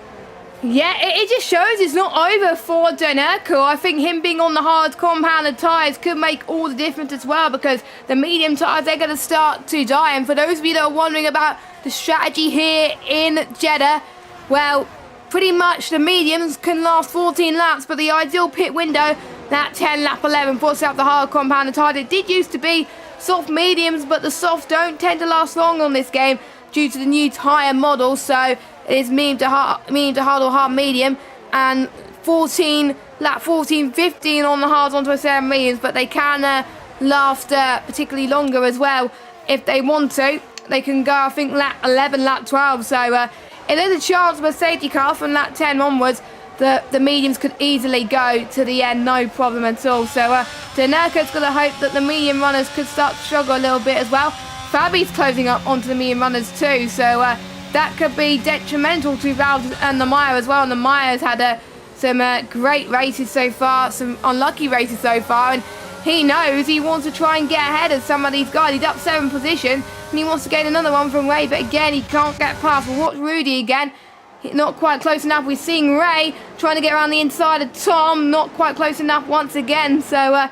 Yeah, it just shows it's not over for Danerko. I think him being on the hard compounded tyres could make all the difference as well, because the medium tyres, they're going to start to die. And for those of you that are wondering about the strategy here in Jeddah, well, pretty much the mediums can last 14 laps, but the ideal pit window, that 10 lap 11, puts out the hard compounded tyres. It did used to be soft mediums, but the soft don't tend to last long on this game due to the new tyre model. So it is medium to hard or hard medium, and 14 lap 15 on the hards onto a 7 mediums, but they can last particularly longer as well if they want to. They can go, I think, lap 11, lap 12. So it is a chance of a safety car from lap 10 onwards. The mediums could easily go to the end, no problem at all. So Danerko's going to hope that the medium runners could start to struggle a little bit as well. Fabi's closing up onto the medium runners too, so that could be detrimental to Valdes and the Meyer as well. And the Meyer's had some great races so far, some unlucky races so far, and he knows he wants to try and get ahead of some of these guys. He's up 7 position, and he wants to gain another one from Ray, but again, he can't get past. We'll watch Rudy again. Not quite close enough. We're seeing Ray trying to get around the inside of Tom, not quite close enough once again. So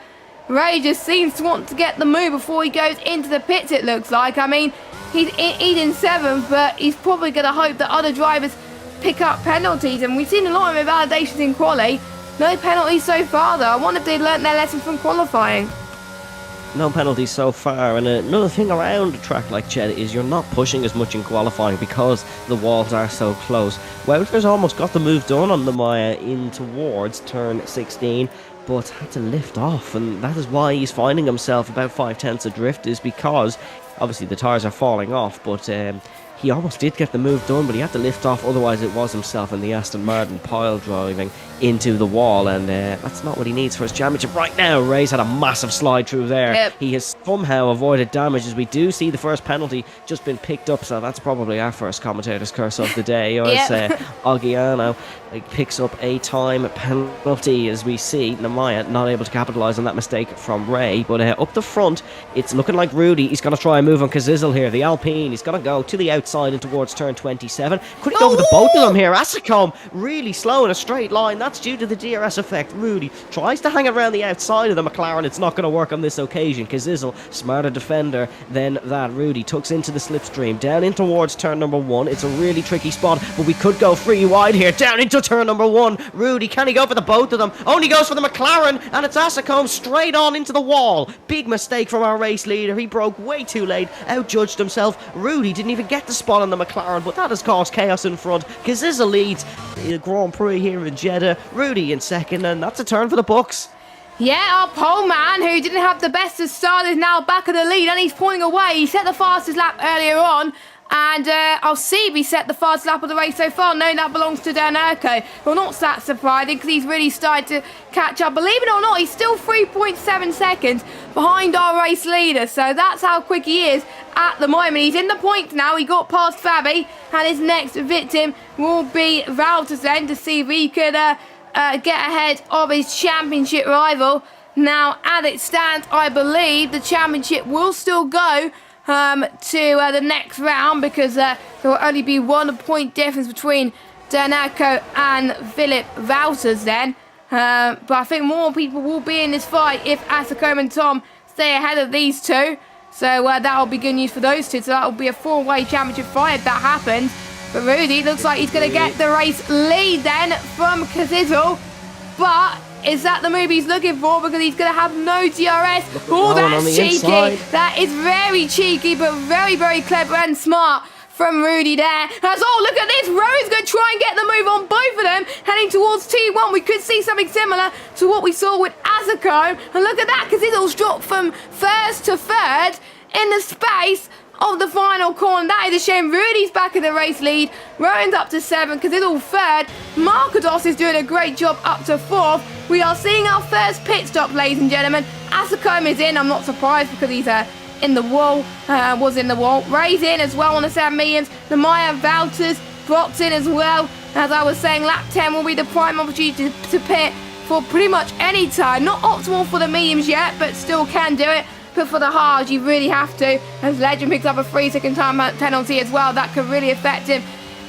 Ray just seems to want to get the move before he goes into the pits, it looks like. I mean, he's in 7th, but he's probably going to hope that other drivers pick up penalties. And we've seen a lot of invalidations in quali. No penalties so far, though. I wonder if they've learnt their lesson from qualifying. No penalties so far, and another thing around a track like Jeddah is you're not pushing as much in qualifying because the walls are so close. Wouters almost got the move done on the Maya in towards turn 16, but had to lift off, and that is why he's finding himself about 5/10 adrift, is because obviously the tyres are falling off, but he almost did get the move done, but he had to lift off, otherwise it was himself and the Aston Martin pile driving into the wall, and that's not what he needs for his championship right now. Ray's had a massive slide through there. Yep. He has somehow avoided damage, as we do see the first penalty just been picked up, so that's probably our first commentator's curse of the day, as Ogiano picks up a time penalty, as we see Namaya not able to capitalise on that mistake from Ray. But up the front, it's looking like Rudy. He's going to try and move on Kazizel here, the Alpine. He's going to go to the outside and towards turn 27. Could he go over the both of them here? Asicom really slow in a straight line. That's due to the DRS effect. Rudy tries to hang around the outside of the McLaren. It's not going to work on this occasion. Kazizel, smarter defender than that. Rudy tucks into the slipstream, down in towards turn number 1. It's a really tricky spot, but we could go free wide here, down into turn number 1. Rudy, can he go for the both of them? Only goes for the McLaren, and it's Asicom straight on into the wall. Big mistake from our race leader. He broke way too late, outjudged himself. Rudy didn't even get the spot on the McLaren, but that has caused chaos in front. Kazizel leads the Grand Prix here in Jeddah. Rudy in second, and that's a turn for the books. Yeah, our pole man, who didn't have the best of start, is now back of the lead, and he's pulling away. He set the fastest lap earlier on, and I'll see if he set the fastest lap of the race so far. No, that belongs to Danerco. Well, not that surprising, because he's really started to catch up. Believe it or not, he's still 3.7 seconds behind our race leader, so that's how quick he is at the moment. He's in the points now. He got past Fabi, and his next victim will be Valtters then, to see if he could get ahead of his championship rival. Now, as it stands, I believe the championship will still go to the next round, because there will only be 1 point difference between Danerco and Philip Valtters then. But I think more people will be in this fight if Asicom and Tom stay ahead of these two. So that will be good news for those two. So that will be a 4-way championship fight if that happens. But Rudy looks like he's going to get the race lead then from Kazizel. But is that the move he's looking for? Because he's going to have no DRS. Oh, that's cheeky. Inside. That is very cheeky, but very, very clever and smart from Rudy there. That's all. Look at this. Rowan's going to try and get the move on both of them, heading towards T1. We could see something similar to what we saw with Asicom. And look at that, because Kazizel's dropped from first to third in the space of the final corner. That is a shame. Rudy's back in the race lead. Rowan's up to 7th, Kazizel third. Markados is doing a great job up to 4th. We are seeing our first pit stop, ladies and gentlemen. Asicom is in. I'm not surprised, because he's in the wall, was in the wall. Ray's in as well on the 7 millions. The Maya Valtters, Brock's in as well. As I was saying, lap 10 will be the prime opportunity to pit for pretty much any time. Not optimal for the mediums yet, but still can do it. But for the hards, you really have to. As Legend picks up a 3-second time penalty as well, that could really affect him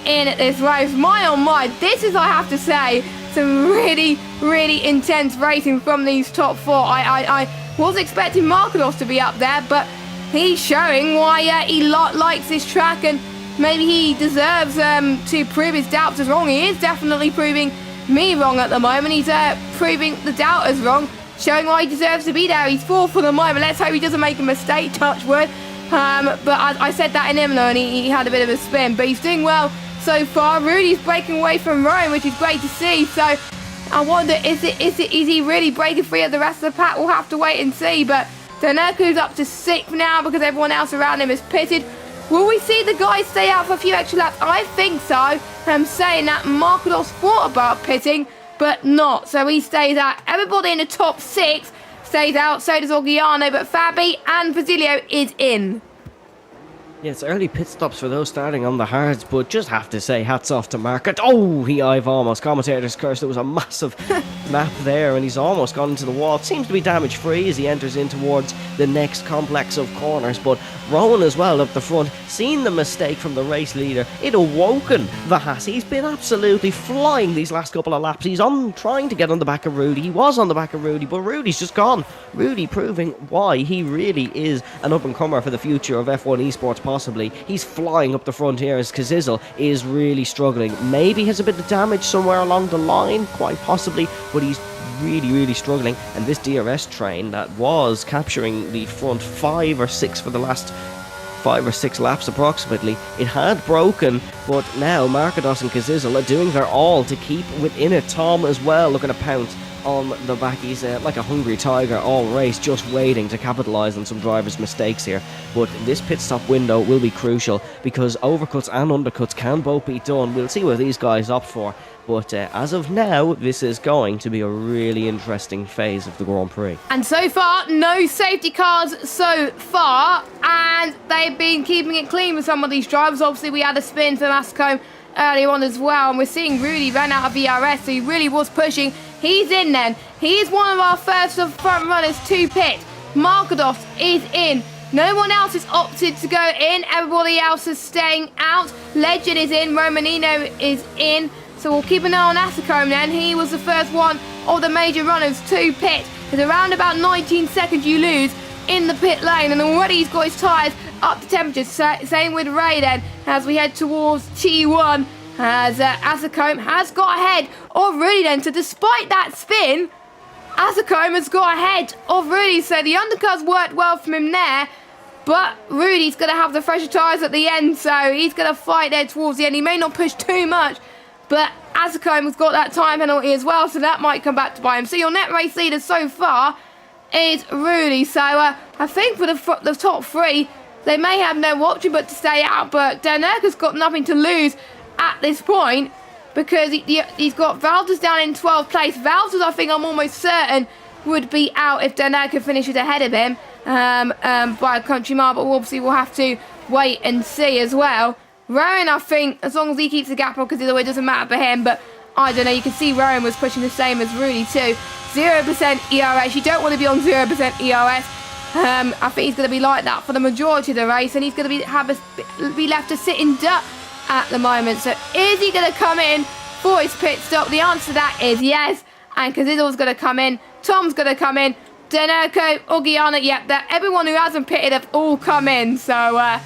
in this race. My oh my, this is, I have to say, some really, really intense racing from these top 4. I was expecting Markados to be up there, but he's showing why he likes this track, and maybe he deserves to prove his doubters wrong. He is definitely proving me wrong at the moment. He's proving the doubters wrong, showing why he deserves to be there. He's 4th for the moment. Let's hope he doesn't make a mistake, touch wood. But I said that in Imola, and he had a bit of a spin. But he's doing well so far. Rudy's breaking away from Rome, which is great to see. So I wonder, is he really breaking free of the rest of the pack? We'll have to wait and see. But Danerco's up to 6th now, because everyone else around him is pitted. Will we see the guys stay out for a few extra laps? I think so. I'm saying that Markados thought about pitting, but not. So he stays out. Everybody in the top 6 stays out. So does Ogiano, but Fabi and Basilio is in. Yeah, it's early pit stops for those starting on the hards, but just have to say hats off to Market. Oh, I've almost commentator's curse. There was a massive map there, and he's almost gone into the wall. It seems to be damage free as he enters in towards the next complex of corners. But Rowan as well up the front, seen the mistake from the race leader. It awoken the Haas. He's been absolutely flying these last couple of laps. He's trying to get on the back of Rudy. He was on the back of Rudy, but Rudy's just gone. Rudy proving why he really is an up-and-comer for the future of F1 esports. Possibly. He's flying up the front here as Kazizel is really struggling. Maybe has a bit of damage somewhere along the line, quite possibly, but he's really, really struggling. And this DRS train that was capturing the front 5 or 6 for the last 5 or 6 laps approximately, it had broken, but now Markados and Kazizel are doing their all to keep within it. Tom as well looking to pounce on the back. He's like a hungry tiger all race, just waiting to capitalise on some drivers' mistakes here. But this pit stop window will be crucial because overcuts and undercuts can both be done. We'll see what these guys opt for. But as of now, this is going to be a really interesting phase of the Grand Prix. And so far, no safety cars so far, and they've been keeping it clean with some of these drivers. Obviously, we had a spin from Ascombe earlier on as well, and we're seeing Rudy ran out of ERS, so he really was pushing. He's in then. He is one of our first of front runners to pit. Markados is in. No one else has opted to go in. Everybody else is staying out. Legend is in. Romanino is in. So we'll keep an eye on Ascombe then. He was the first one of the major runners to pit. There's around about 19 seconds you lose in the pit lane, and already he's got his tyres up to temperature. Same with Ray then, as we head towards T1, as Ascombe has got ahead of Rudy then. So despite that spin, Ascombe has got ahead of Rudy. So the undercuts worked well from him there, but Rudy's going to have the fresher tyres at the end, so he's going to fight there towards the end. He may not push too much, but Ascombe has got that time penalty as well, so that might come back to bite him. So your net race leader so far is Rudy. So I think for the top three, they may have no option but to stay out. But Danerka's got nothing to lose at this point because he's got Valters down in 12th place. Valters, I think I'm almost certain, would be out if Danerka finishes ahead of him by a country mile. But obviously we'll have to wait and see as well. Rowan, I think, as long as he keeps the gap on, because either way it doesn't matter for him, but I don't know, you can see Rowan was pushing the same as Rudy too. 0% ERS, you don't want to be on 0% ERS. I think he's going to be like that for the majority of the race, and he's going to be left to sit in dirt at the moment. So is he going to come in for his pit stop? The answer to that is yes, and Kazizel's going to come in, Tom's going to come in, Danerko, Ogiana, yep, everyone who hasn't pitted have all come in, so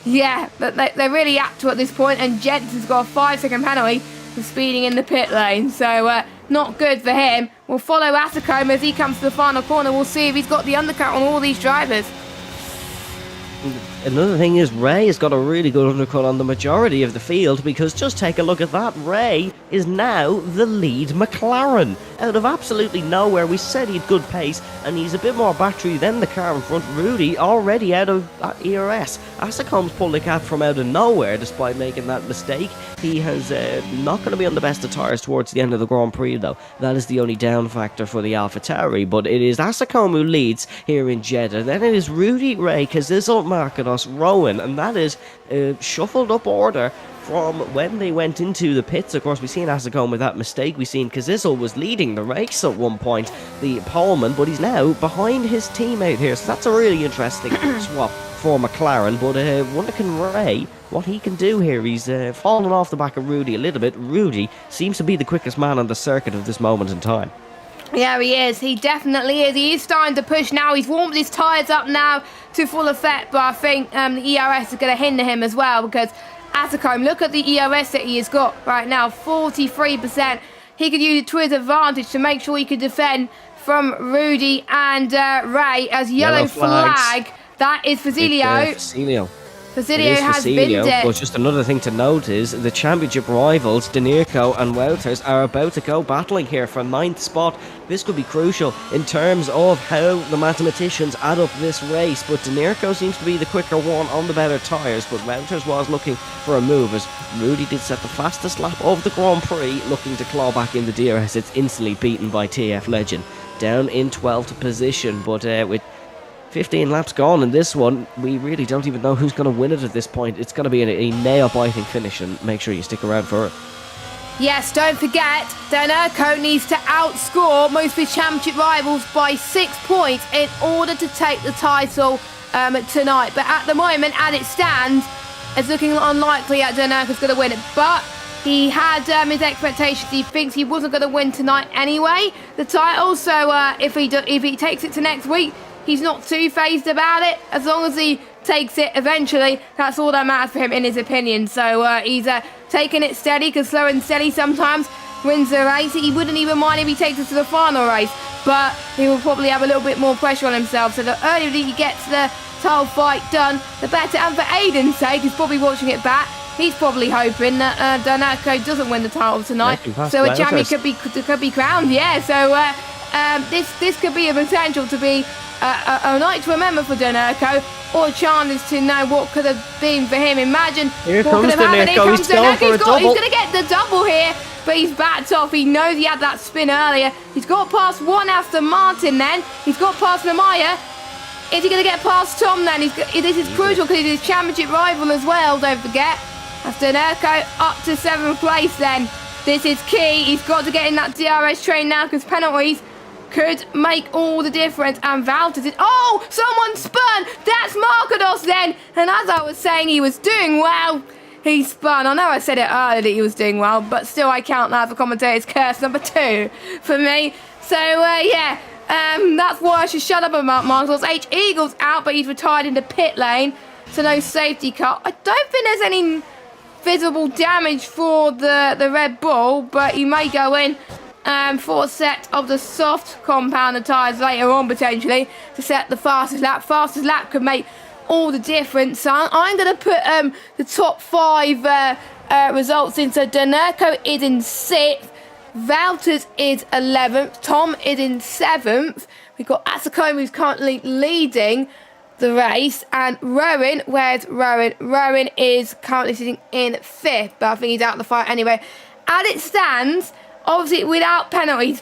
yeah, they're really apt to at this point, and Jensen's got a 5-second penalty for speeding in the pit lane, so not good for him. We'll follow Ascombe as he comes to the final corner. We'll see if he's got the undercut on all these drivers. Another thing is Ray has got a really good undercut on the majority of the field, because just take a look at that. Ray is now the lead McLaren out of absolutely nowhere. We said he had good pace, and he's a bit more battery than the car in front. Rudy already out of ERS. Ascombe's pulled the cap from out of nowhere despite making that mistake. He has not going to be on the best of tyres towards the end of the Grand Prix though. That is the only down factor for the AlphaTauri, but it is Ascombe who leads here in Jeddah. Then it is Rudy, Ray, Kazizel, Markados, Rowan, and that is a shuffled up order from when they went into the pits. Of course, we've seen Ascombe with that mistake. We've seen Kazizel was leading the race at one point, the poleman, but he's now behind his teammate here. So that's a really interesting swap for McLaren. But wonder can Ray what he can do here. He's fallen off the back of Rudy a little bit. Rudy seems to be the quickest man on the circuit at this moment in time. Yeah, he is. He definitely is. He is starting to push now. He's warmed his tyres up now to full effect, but I think the ERS is going to hinder him as well, because Ascombe, look at the ERS that he has got right now, 43%. He could use it to his advantage to make sure he could defend from Rudy and Ray as yellow flag. That is Fasilio. Fasilio has binned it. But just another thing to note is the championship rivals, Danerko and Wouters, are about to go battling here for 9th spot. This could be crucial in terms of how the mathematicians add up this race. But Danerko seems to be the quicker one on the better tyres, but Wouters was looking for a move as Rudy did set the fastest lap of the Grand Prix, looking to claw back in the DRS. It's instantly beaten by TF Legend. Down in 12th position, but with 15 laps gone in this one, we really don't even know who's going to win it at this point. It's going to be a nail-biting finish, and make sure you stick around for it. Yes, don't forget, Danerko needs to outscore most of his championship rivals by 6 points in order to take the title tonight. But at the moment, as it stands, it's looking unlikely that Danerko's going to win it. But he had his expectations. He thinks he wasn't going to win tonight anyway, the title. So if he takes it to next week, he's not too phased about it. As long as he takes it eventually, that's all that matters for him in his opinion. So he's taking it steady, because slow and steady sometimes wins the race. He wouldn't even mind if he takes it to the final race, but he will probably have a little bit more pressure on himself. So the earlier he gets the title fight done, the better. And for Aiden's sake, he's probably watching it back, he's probably hoping that Danerko doesn't win the title tonight, so a champion could be crowned. Yeah, so this could be a potential to be a night to remember for Danerko, or a chance to know what could have been for him. Imagine here what comes could have happened. Here comes Danerko. He's going to get the double here, but he's backed off. He knows he had that spin earlier. He's got past one Aston Martin then. He's got past Namaya. Is he going to get past Tom then? This is crucial because he's his championship rival as well, don't forget. That's Danerko up to 7th place then. This is key. He's got to get in that DRS train now because penalties could make all the difference. And Valtteri did. Oh, someone spun. That's Markados then. And as I was saying, he was doing well. He spun. I know I said it earlier that he was doing well, but still I count that as a commentator's curse number 2 for me. So, yeah. That's why I should shut up about Markados. H. Eagle's out, but he's retired in the pit lane. So no safety car. I don't think there's any visible damage for the Red Bull, but he may go in for a set of the soft compounder tyres later on potentially to set the fastest lap. Fastest lap could make all the difference. So I'm going to put the top 5 results in. So Danerko is in 6th. Valtteri is 11th. Tom is in 7th. We've got Asakoma, who's currently leading the race, and Rowan. Where's Rowan? Rowan is currently sitting in 5th, but I think he's out of the fight anyway. As it stands, obviously without penalties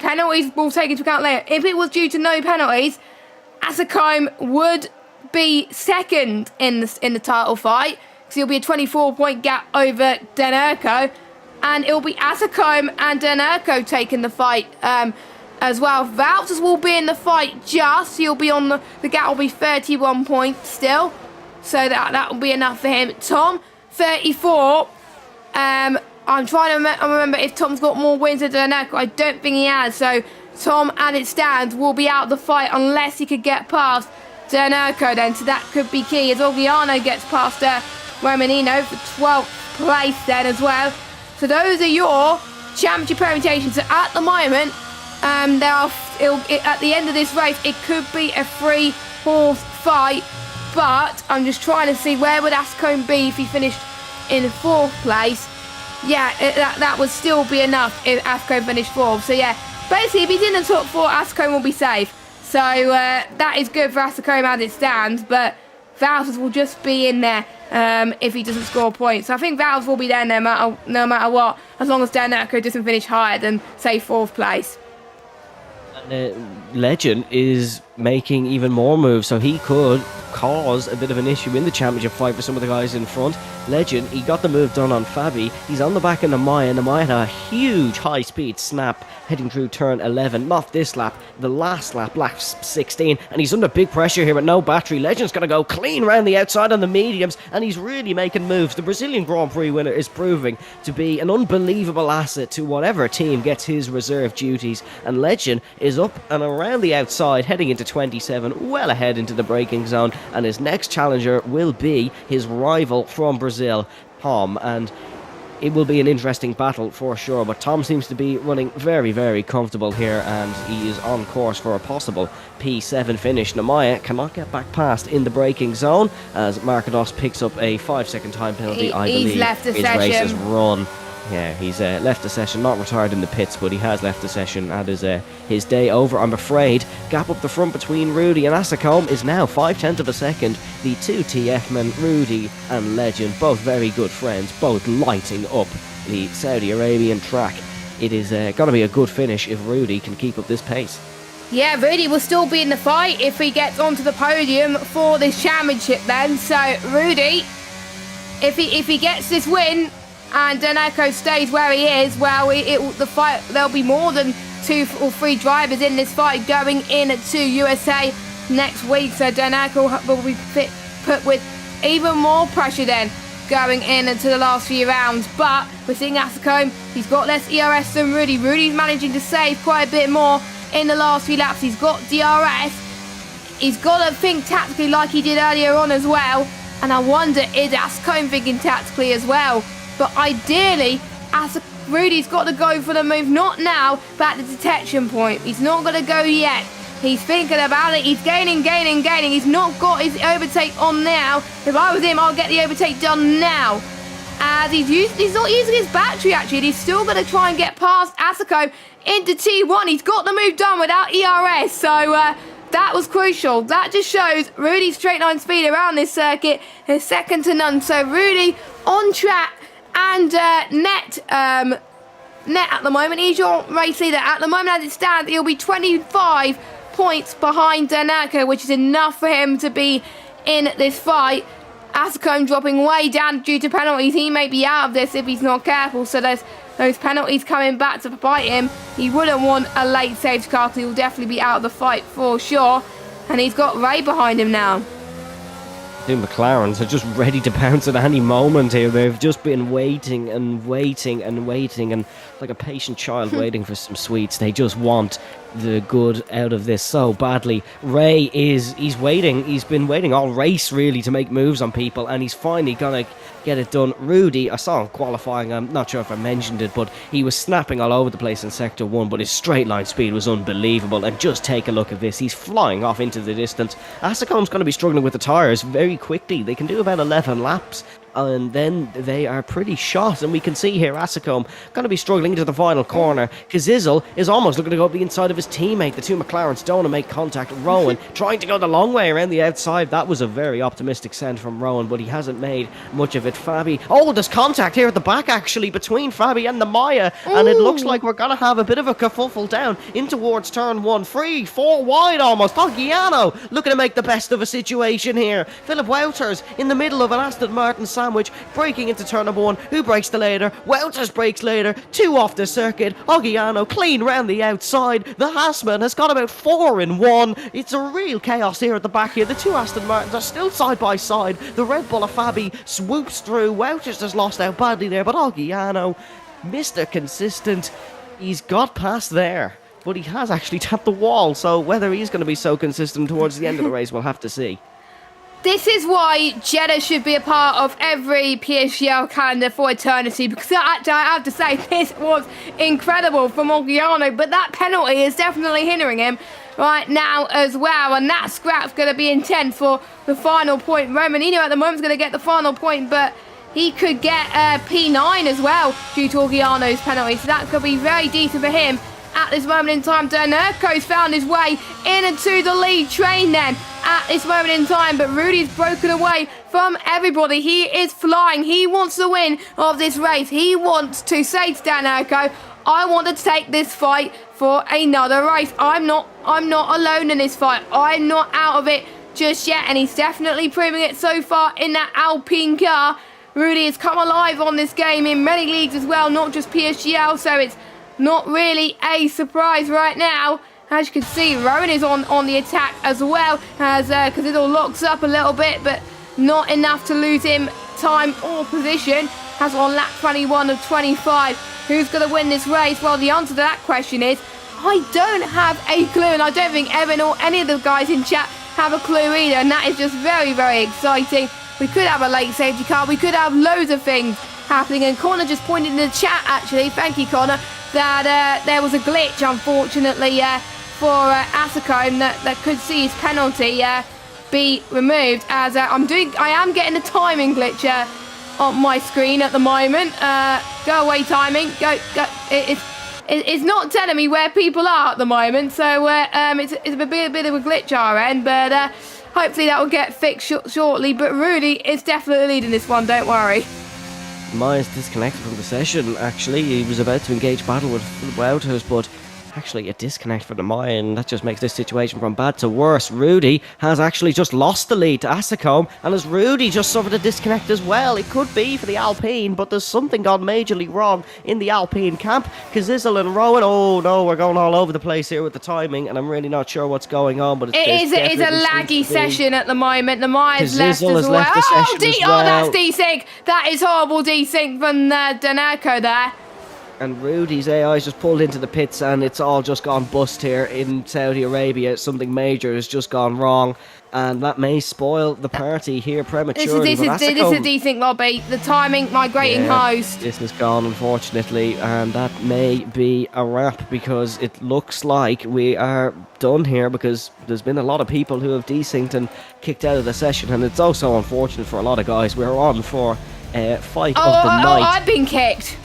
we'll take into account later. If it was due to no penalties, Asakoma would be 2nd in the title fight, because he'll be a 24-point gap over Danerko. And it'll be Asakoma and Danerko taking the fight as well. Valtteri will be in the fight just. He'll be on the gap will be 31 points still. So that will be enough for him. Tom, 34. I'm trying to remember if Tom's got more wins than Danerko. I don't think he has. So Tom, as it stands, will be out of the fight unless he could get past Danerko then. So that could be key. As Ogiano gets past Romanino for 12th place then as well. So those are your championship permutations. So at the moment, at the end of this race, it could be a 3-horse fight. But I'm just trying to see where would Asakoma be if he finished in 4th place. Yeah, that would still be enough if Asakoma finished 4th. So yeah, basically if he's in the top 4, Asakoma will be safe. So that is good for Asakoma as it stands. But Valtteri will just be in there if he doesn't score points. So I think Valtteri will be there no matter what, as long as Danerko doesn't finish higher than, say, 4th place. And Legend is making even more moves, so he could cause a bit of an issue in the championship fight for some of the guys in front. Legend, he got the move done on Fabi. He's on the back of Namaya. Namaya had a huge high-speed snap heading through turn 11. Not this lap, the last lap, lap 16. And he's under big pressure here with no battery. Legend's going to go clean round the outside on the mediums, and he's really making moves. The Brazilian Grand Prix winner is proving to be an unbelievable asset to whatever team gets his reserve duties. And Legend is up and around the outside, heading into 27, well ahead into the braking zone. And his next challenger will be his rival from Brazil, Tom, and it will be an interesting battle for sure, but Tom seems to be running very, very comfortable here, and he is on course for a possible P7 finish. Namaya cannot get back past in the braking zone as Markados picks up a 5-second time penalty. I believe left the his session. race is run. Yeah, he's left the session, not retired in the pits, but he has left the session. That is his day over, I'm afraid. Gap up the front between Rudy and Asakoma is now 0.5 of a second. The two TF men, Rudy and Legend, both very good friends, both lighting up the Saudi Arabian track. It is going to be a good finish if Rudy can keep up this pace. Yeah, Rudy will still be in the fight if he gets onto the podium for this championship then. So Rudy, if he gets this win and Danerko stays where he is, well, the fight, there'll be more than 2 or 3 drivers in this fight going into USA next week. So Danerko will be put with even more pressure then going into the last few rounds. But we're seeing Asakoma, he's got less ERS than Rudy. Rudy's managing to save quite a bit more in the last few laps. He's got DRS. He's got to think tactically like he did earlier on as well. And I wonder, is Asakoma thinking tactically as well? But ideally, Rudy's got to go for the move, not now, but at the detection point. He's not going to go yet. He's thinking about it. He's gaining. He's not got his overtake on now. If I was him, I'll get the overtake done now. as he's not using his battery actually, and he's still going to try and get past Asako into T1. He's got the move done without ERS, so that was crucial. That just shows Rudy's straight line speed around this circuit is second to none. So Rudy on track, and net at the moment, he's your race leader. At the moment as it stands, he'll be 25 points behind Danako, which is enough for him to be in this fight. Asako dropping way down due to penalties. He may be out of this if he's not careful, so there's those penalties coming back to bite him. He wouldn't want a late safety car, because he'll definitely be out of the fight for sure. And he's got Ray behind him now. The McLarens are just ready to pounce at any moment here. They've just been waiting and waiting and waiting, and like a patient child waiting for some sweets. They just want the good out of this so badly. Ray he's waiting. He's been waiting all race really to make moves on people, and he's finally gonna get it done. Rudy, I saw him qualifying. I'm not sure if I mentioned it, but he was snapping all over the place in Sector 1, but his straight line speed was unbelievable. And just take a look at this. He's flying off into the distance. Asakom's going to be struggling with the tyres very quickly. They can do about 11 laps, and then they are pretty shot. And we can see here Asako going to be struggling into the final corner. Kazizel is almost looking to go up the inside of his teammate. The two McLarens don't want to make contact. Rowan trying to go the long way around the outside. That was a very optimistic send from Rowan, but he hasn't made much of it. Fabi, oh, there's contact here at the back actually between Fabi and the Maya, and it looks like we're going to have a bit of a kerfuffle down in towards turn 1. 3, 4 wide almost. Poggiano looking to make the best of a situation here. Philip Wouters in the middle of an Aston Martin sandwich, breaking into turn number 1. Who breaks the later? Wouters breaks later. 2 off the circuit. Poggiano clean round the outside. The Hassman has got about 4 in 1. It's a real chaos here at the back here. The two Aston Martins are still side by side. The Red Bull of Fabi swoops through. Wouters has lost out badly there, but Poggiano, Mr. Consistent, he's got past there, but he has actually tapped the wall. So whether he's going to be so consistent towards the end of the race, we'll have to see. This is why Jeddah should be a part of every PSGL calendar for eternity, because I have to say this was incredible from Poggiano, but that penalty is definitely hindering him right now as well, and that scrap's going to be intense for the final point. Romanino at the moment is going to get the final point, but he could get P9 as well due to Poggiano's penalty, so that could be very decent for him at this moment in time. Danurko's found his way into the lead train then at this moment in time, but Rudy's broken away from everybody. He is flying. He wants the win of this race. He wants to say to Danurko, I want to take this fight for another race. I'm not alone in this fight. I'm not out of it just yet, and he's definitely proving it so far in that Alpine car. Rudy has come alive on this game in many leagues as well, not just PSGL, so it's not really a surprise right now. As you can see, Rowan is on the attack as well, as because it all locks up a little bit, but not enough to lose him time or position. Has on lap 21 of 25. Who's going to win this race? Well, the answer to that question is, I don't have a clue, and I don't think Evan or any of the guys in chat have a clue either, and that is just very, very exciting. We could have a late safety car, we could have loads of things happening, and Connor just pointed in the chat actually, thank you Connor, that there was a glitch unfortunately for Asako, and that could see his penalty be removed, as I am getting a timing glitch on my screen at the moment. Go away timing, go, it's not telling me where people are at the moment, so it's a bit of a glitch our end, but hopefully that will get fixed shortly. But Rudy is definitely leading this one, don't worry. Maya's disconnected from the session, actually. He was about to engage battle with Wouters, but actually a disconnect for the Maya, and that just makes this situation from bad to worse. Rudy has actually just lost the lead to Asako, and as Rudy just suffered a disconnect as well. It could be for the Alpine, but there's something gone majorly wrong in the Alpine camp. Kazizel and Rowan, oh no, we're going all over the place here with the timing, and I'm really not sure what's going on, but it is a laggy session at the moment. The Maya's left as well. Left the session as well. Oh, that's desync. That is horrible desync from Danurko there. And Rudy's AI's just pulled into the pits, and it's all just gone bust here in Saudi Arabia. Something major has just gone wrong, and that may spoil the party here prematurely. This is a decent lobby. The timing migrating host. This is gone, unfortunately, and that may be a wrap, because it looks like we are done here, because there's been a lot of people who have desynced and kicked out of the session, and it's also unfortunate for a lot of guys. We're on for fight of the night. I've been kicked.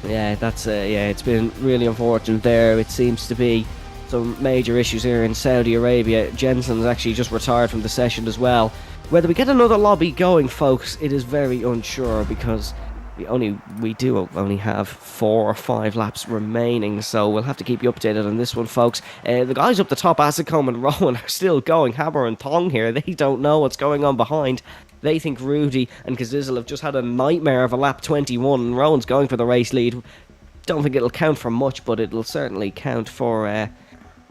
Yeah, that's it's been really unfortunate there. It seems to be some major issues here in Saudi Arabia. Jensen's actually just retired from the session as well. Whether we get another lobby going, folks, it is very unsure because we do only have 4 or 5 laps remaining, so we'll have to keep you updated on this one, folks. The guys up the top, Asicom and Rowan, are still going hammer and thong here. They don't know what's going on behind. They think Rudy and Kazizel have just had a nightmare of a lap 21, and Rowan's going for the race lead. Don't think it'll count for much, but it'll certainly count for a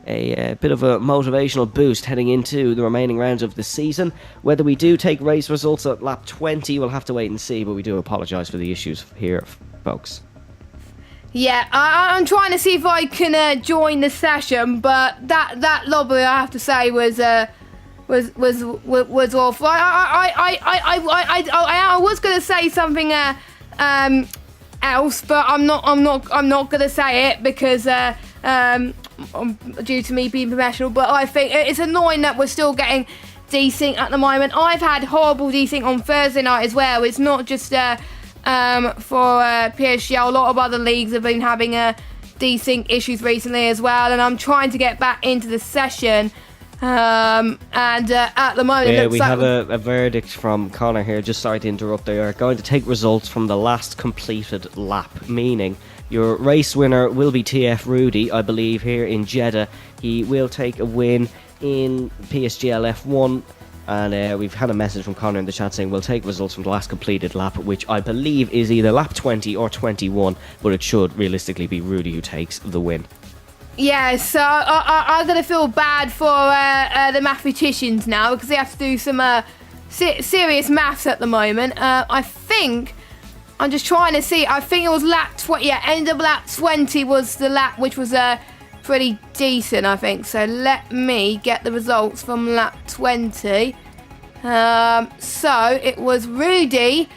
bit of a motivational boost heading into the remaining rounds of the season. Whether we do take race results at lap 20, we'll have to wait and see, but we do apologise for the issues here, folks. Yeah, I'm trying to see if I can join the session, but that lobby, I have to say, was awful. I was going to say something else, but I'm not going to say it because due to me being professional. But I think it's annoying that we're still getting desync at the moment. I've had horrible desync on Thursday night as well. It's not just for PSGL. A lot of other leagues have been having desync issues recently as well, and I'm trying to get back into the session. And at the moment, yeah, we have a verdict from Connor here. Just sorry to interrupt. They are going to take results from the last completed lap, meaning your race winner will be TF Rudy, I believe, here in Jeddah. He will take a win in PSGL F1. And we've had a message from Connor in the chat saying we'll take results from the last completed lap, which I believe is either lap 20 or 21, but it should realistically be Rudy who takes the win. Yeah, so I'm going to feel bad for the mathematicians now because they have to do some serious maths at the moment. I think, I'm just trying to see, I think it was lap 20, yeah, end of lap 20 was the lap which was pretty decent, I think. So let me get the results from lap 20. So it was Rudy,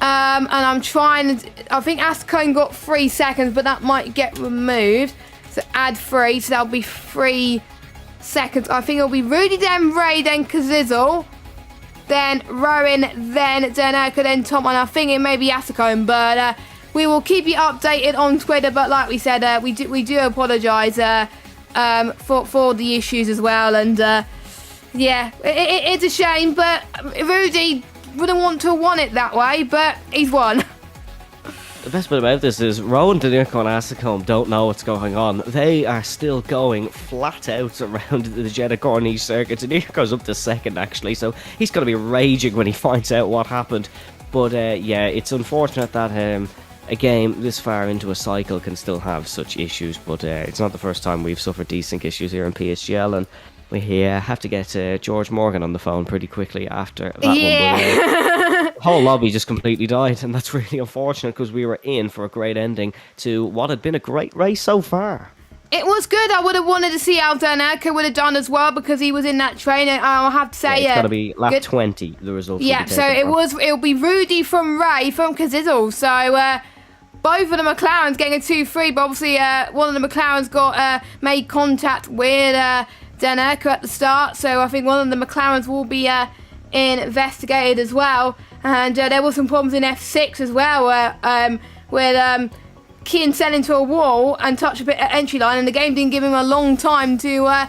and I'm trying to, I think Ascone got 3 seconds, but that might get removed. So add 3, so that'll be 3 seconds. I think it'll be Rudy, then Ray, then Kazizel, then Rowan, then Danerka, then Tom, and I think it may be Asicone, but we will keep you updated on Twitter. But like we said, we do apologise for the issues as well, and yeah, it's a shame, but Rudy wouldn't want to have won it that way, but he's won. The best bit about this is Rowan, Danerka and Asicom don't know what's going on. They are still going flat out around the Jeddah Corniche circuit. Danerka's up to second, actually, so he's going to be raging when he finds out what happened. But yeah, it's unfortunate that a game this far into a cycle can still have such issues, but it's not the first time we've suffered desync issues here in PSGL, and we have to get George Morgan on the phone pretty quickly after that one. But, the whole lobby just completely died, and that's really unfortunate because we were in for a great ending to what had been a great race so far. It was good. I would have wanted to see how Danerka would have done as well because he was in that train. And I'll have to say, it's got to be lap 20. The results. Yeah, so it'll be Rudy from Ray from Kazizel. So both of the McLarens getting a 2-3, but obviously one of the McLarens got made contact with Danerka at the start. So I think one of the McLarens will be investigated as well. And there were some problems in F6 as well, where Keane sent into a wall and touched a bit at entry line, and the game didn't give him a long time to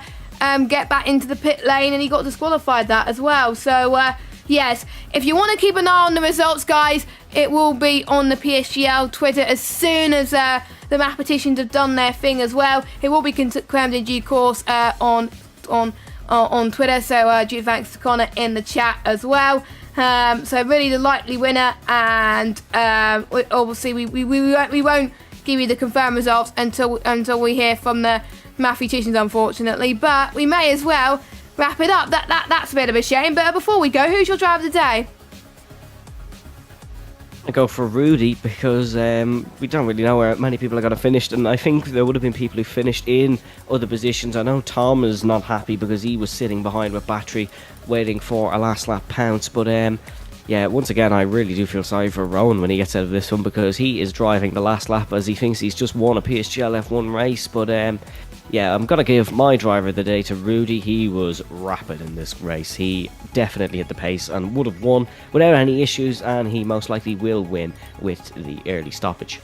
get back into the pit lane, and he got disqualified that as well. So yes, if you want to keep an eye on the results, guys, it will be on the PSGL Twitter as soon as the mathematicians have done their thing as well. It will be confirmed in due course on Twitter. So due thanks to Connor in the chat as well. So really the likely winner, and obviously we won't give you the confirmed results until we hear from the mathematicians, unfortunately. But we may as well wrap it up. That's a bit of a shame. But before we go, who's your driver of the day? I go for Rudy because we don't really know where many people are going to finish, and I think there would have been people who finished in other positions. I know Tom is not happy because he was sitting behind with battery waiting for a last lap pounce, but yeah, once again I really do feel sorry for Rowan when he gets out of this one because he is driving the last lap as he thinks he's just won a PSGL F1 race, but Yeah, I'm going to give my driver of the day to Rudy. He was rapid in this race. He definitely hit the pace and would have won without any issues, and he most likely will win with the early stoppage.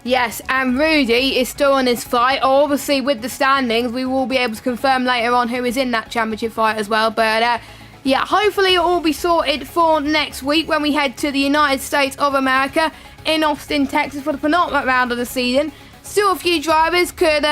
Yes, and Rudy is still in his fight. Obviously, with the standings, we will be able to confirm later on who is in that championship fight as well. But yeah, hopefully it will all be sorted for next week when we head to the United States of America in Austin, Texas for the penultimate round of the season. Still a few drivers could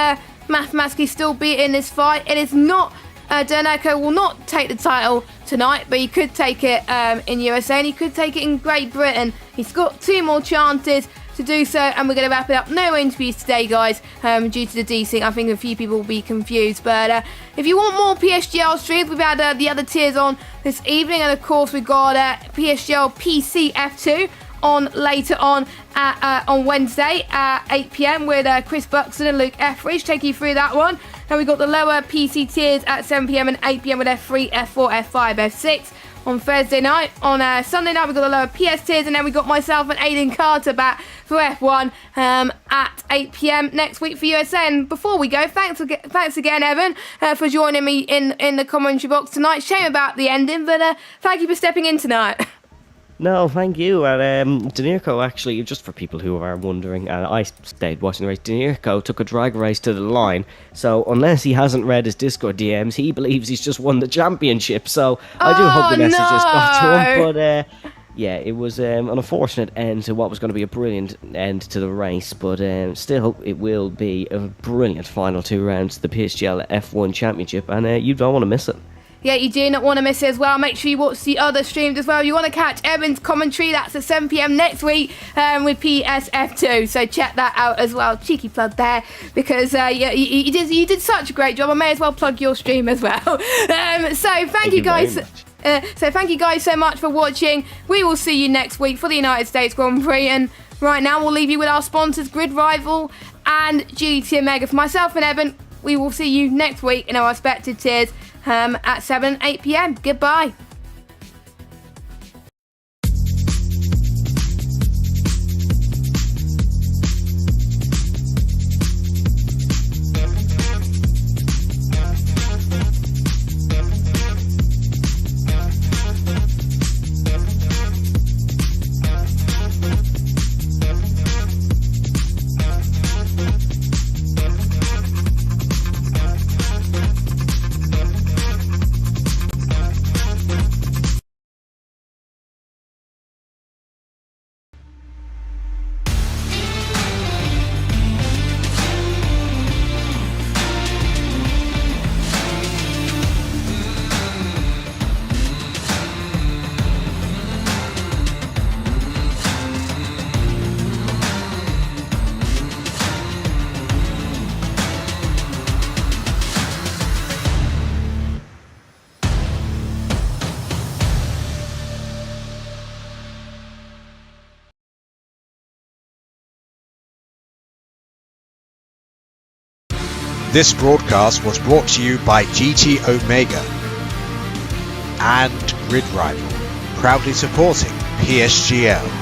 mathematically still be in this fight. It is not, Daneco will not take the title tonight, but he could take it in USA and he could take it in Great Britain. He's got 2 more chances to do so, and we're going to wrap it up. No interviews today, guys, due to the desync. I think a few people will be confused, but if you want more PSGL streams, we've had the other tiers on this evening, and of course we've got PSGL PCF2 on later on Wednesday at 8 PM with Chris Buxton and Luke Etheridge taking you through that one. And we've got the lower PC tiers at 7 PM and 8 PM with F3, F4, F5, F6 on Thursday night. On Sunday night we've got the lower PS tiers, and then we've got myself and Aidan Carter back for F1 at 8 PM next week for USA. And before we go, thanks again, Evan, for joining me in the commentary box tonight. Shame about the ending, but thank you for stepping in tonight. No, thank you. And Daneco, actually, just for people who are wondering, and I stayed watching the race, Daneco took a drag race to the line. So unless he hasn't read his Discord DMs, he believes he's just won the championship. So I do hope the message has got to him. But yeah, it was an unfortunate end to what was going to be a brilliant end to the race. But still, it will be a brilliant final 2 rounds to the PSGL F1 Championship, and you don't want to miss it. Yeah, you do not want to miss it as well. Make sure you watch the other streams as well. You want to catch Evan's commentary, that's at 7 PM next week with PSF2. So check that out as well. Cheeky plug there, because yeah, you did such a great job. I may as well plug your stream as well. So thank you guys. So thank you guys so much for watching. We will see you next week for the United States Grand Prix. And right now we'll leave you with our sponsors, Grid Rival and GT Omega. For myself and Evan, we will see you next week in our respective tiers at 7 and 8 PM. Goodbye. This broadcast was brought to you by GT Omega and Grid Rival, proudly supporting PSGL.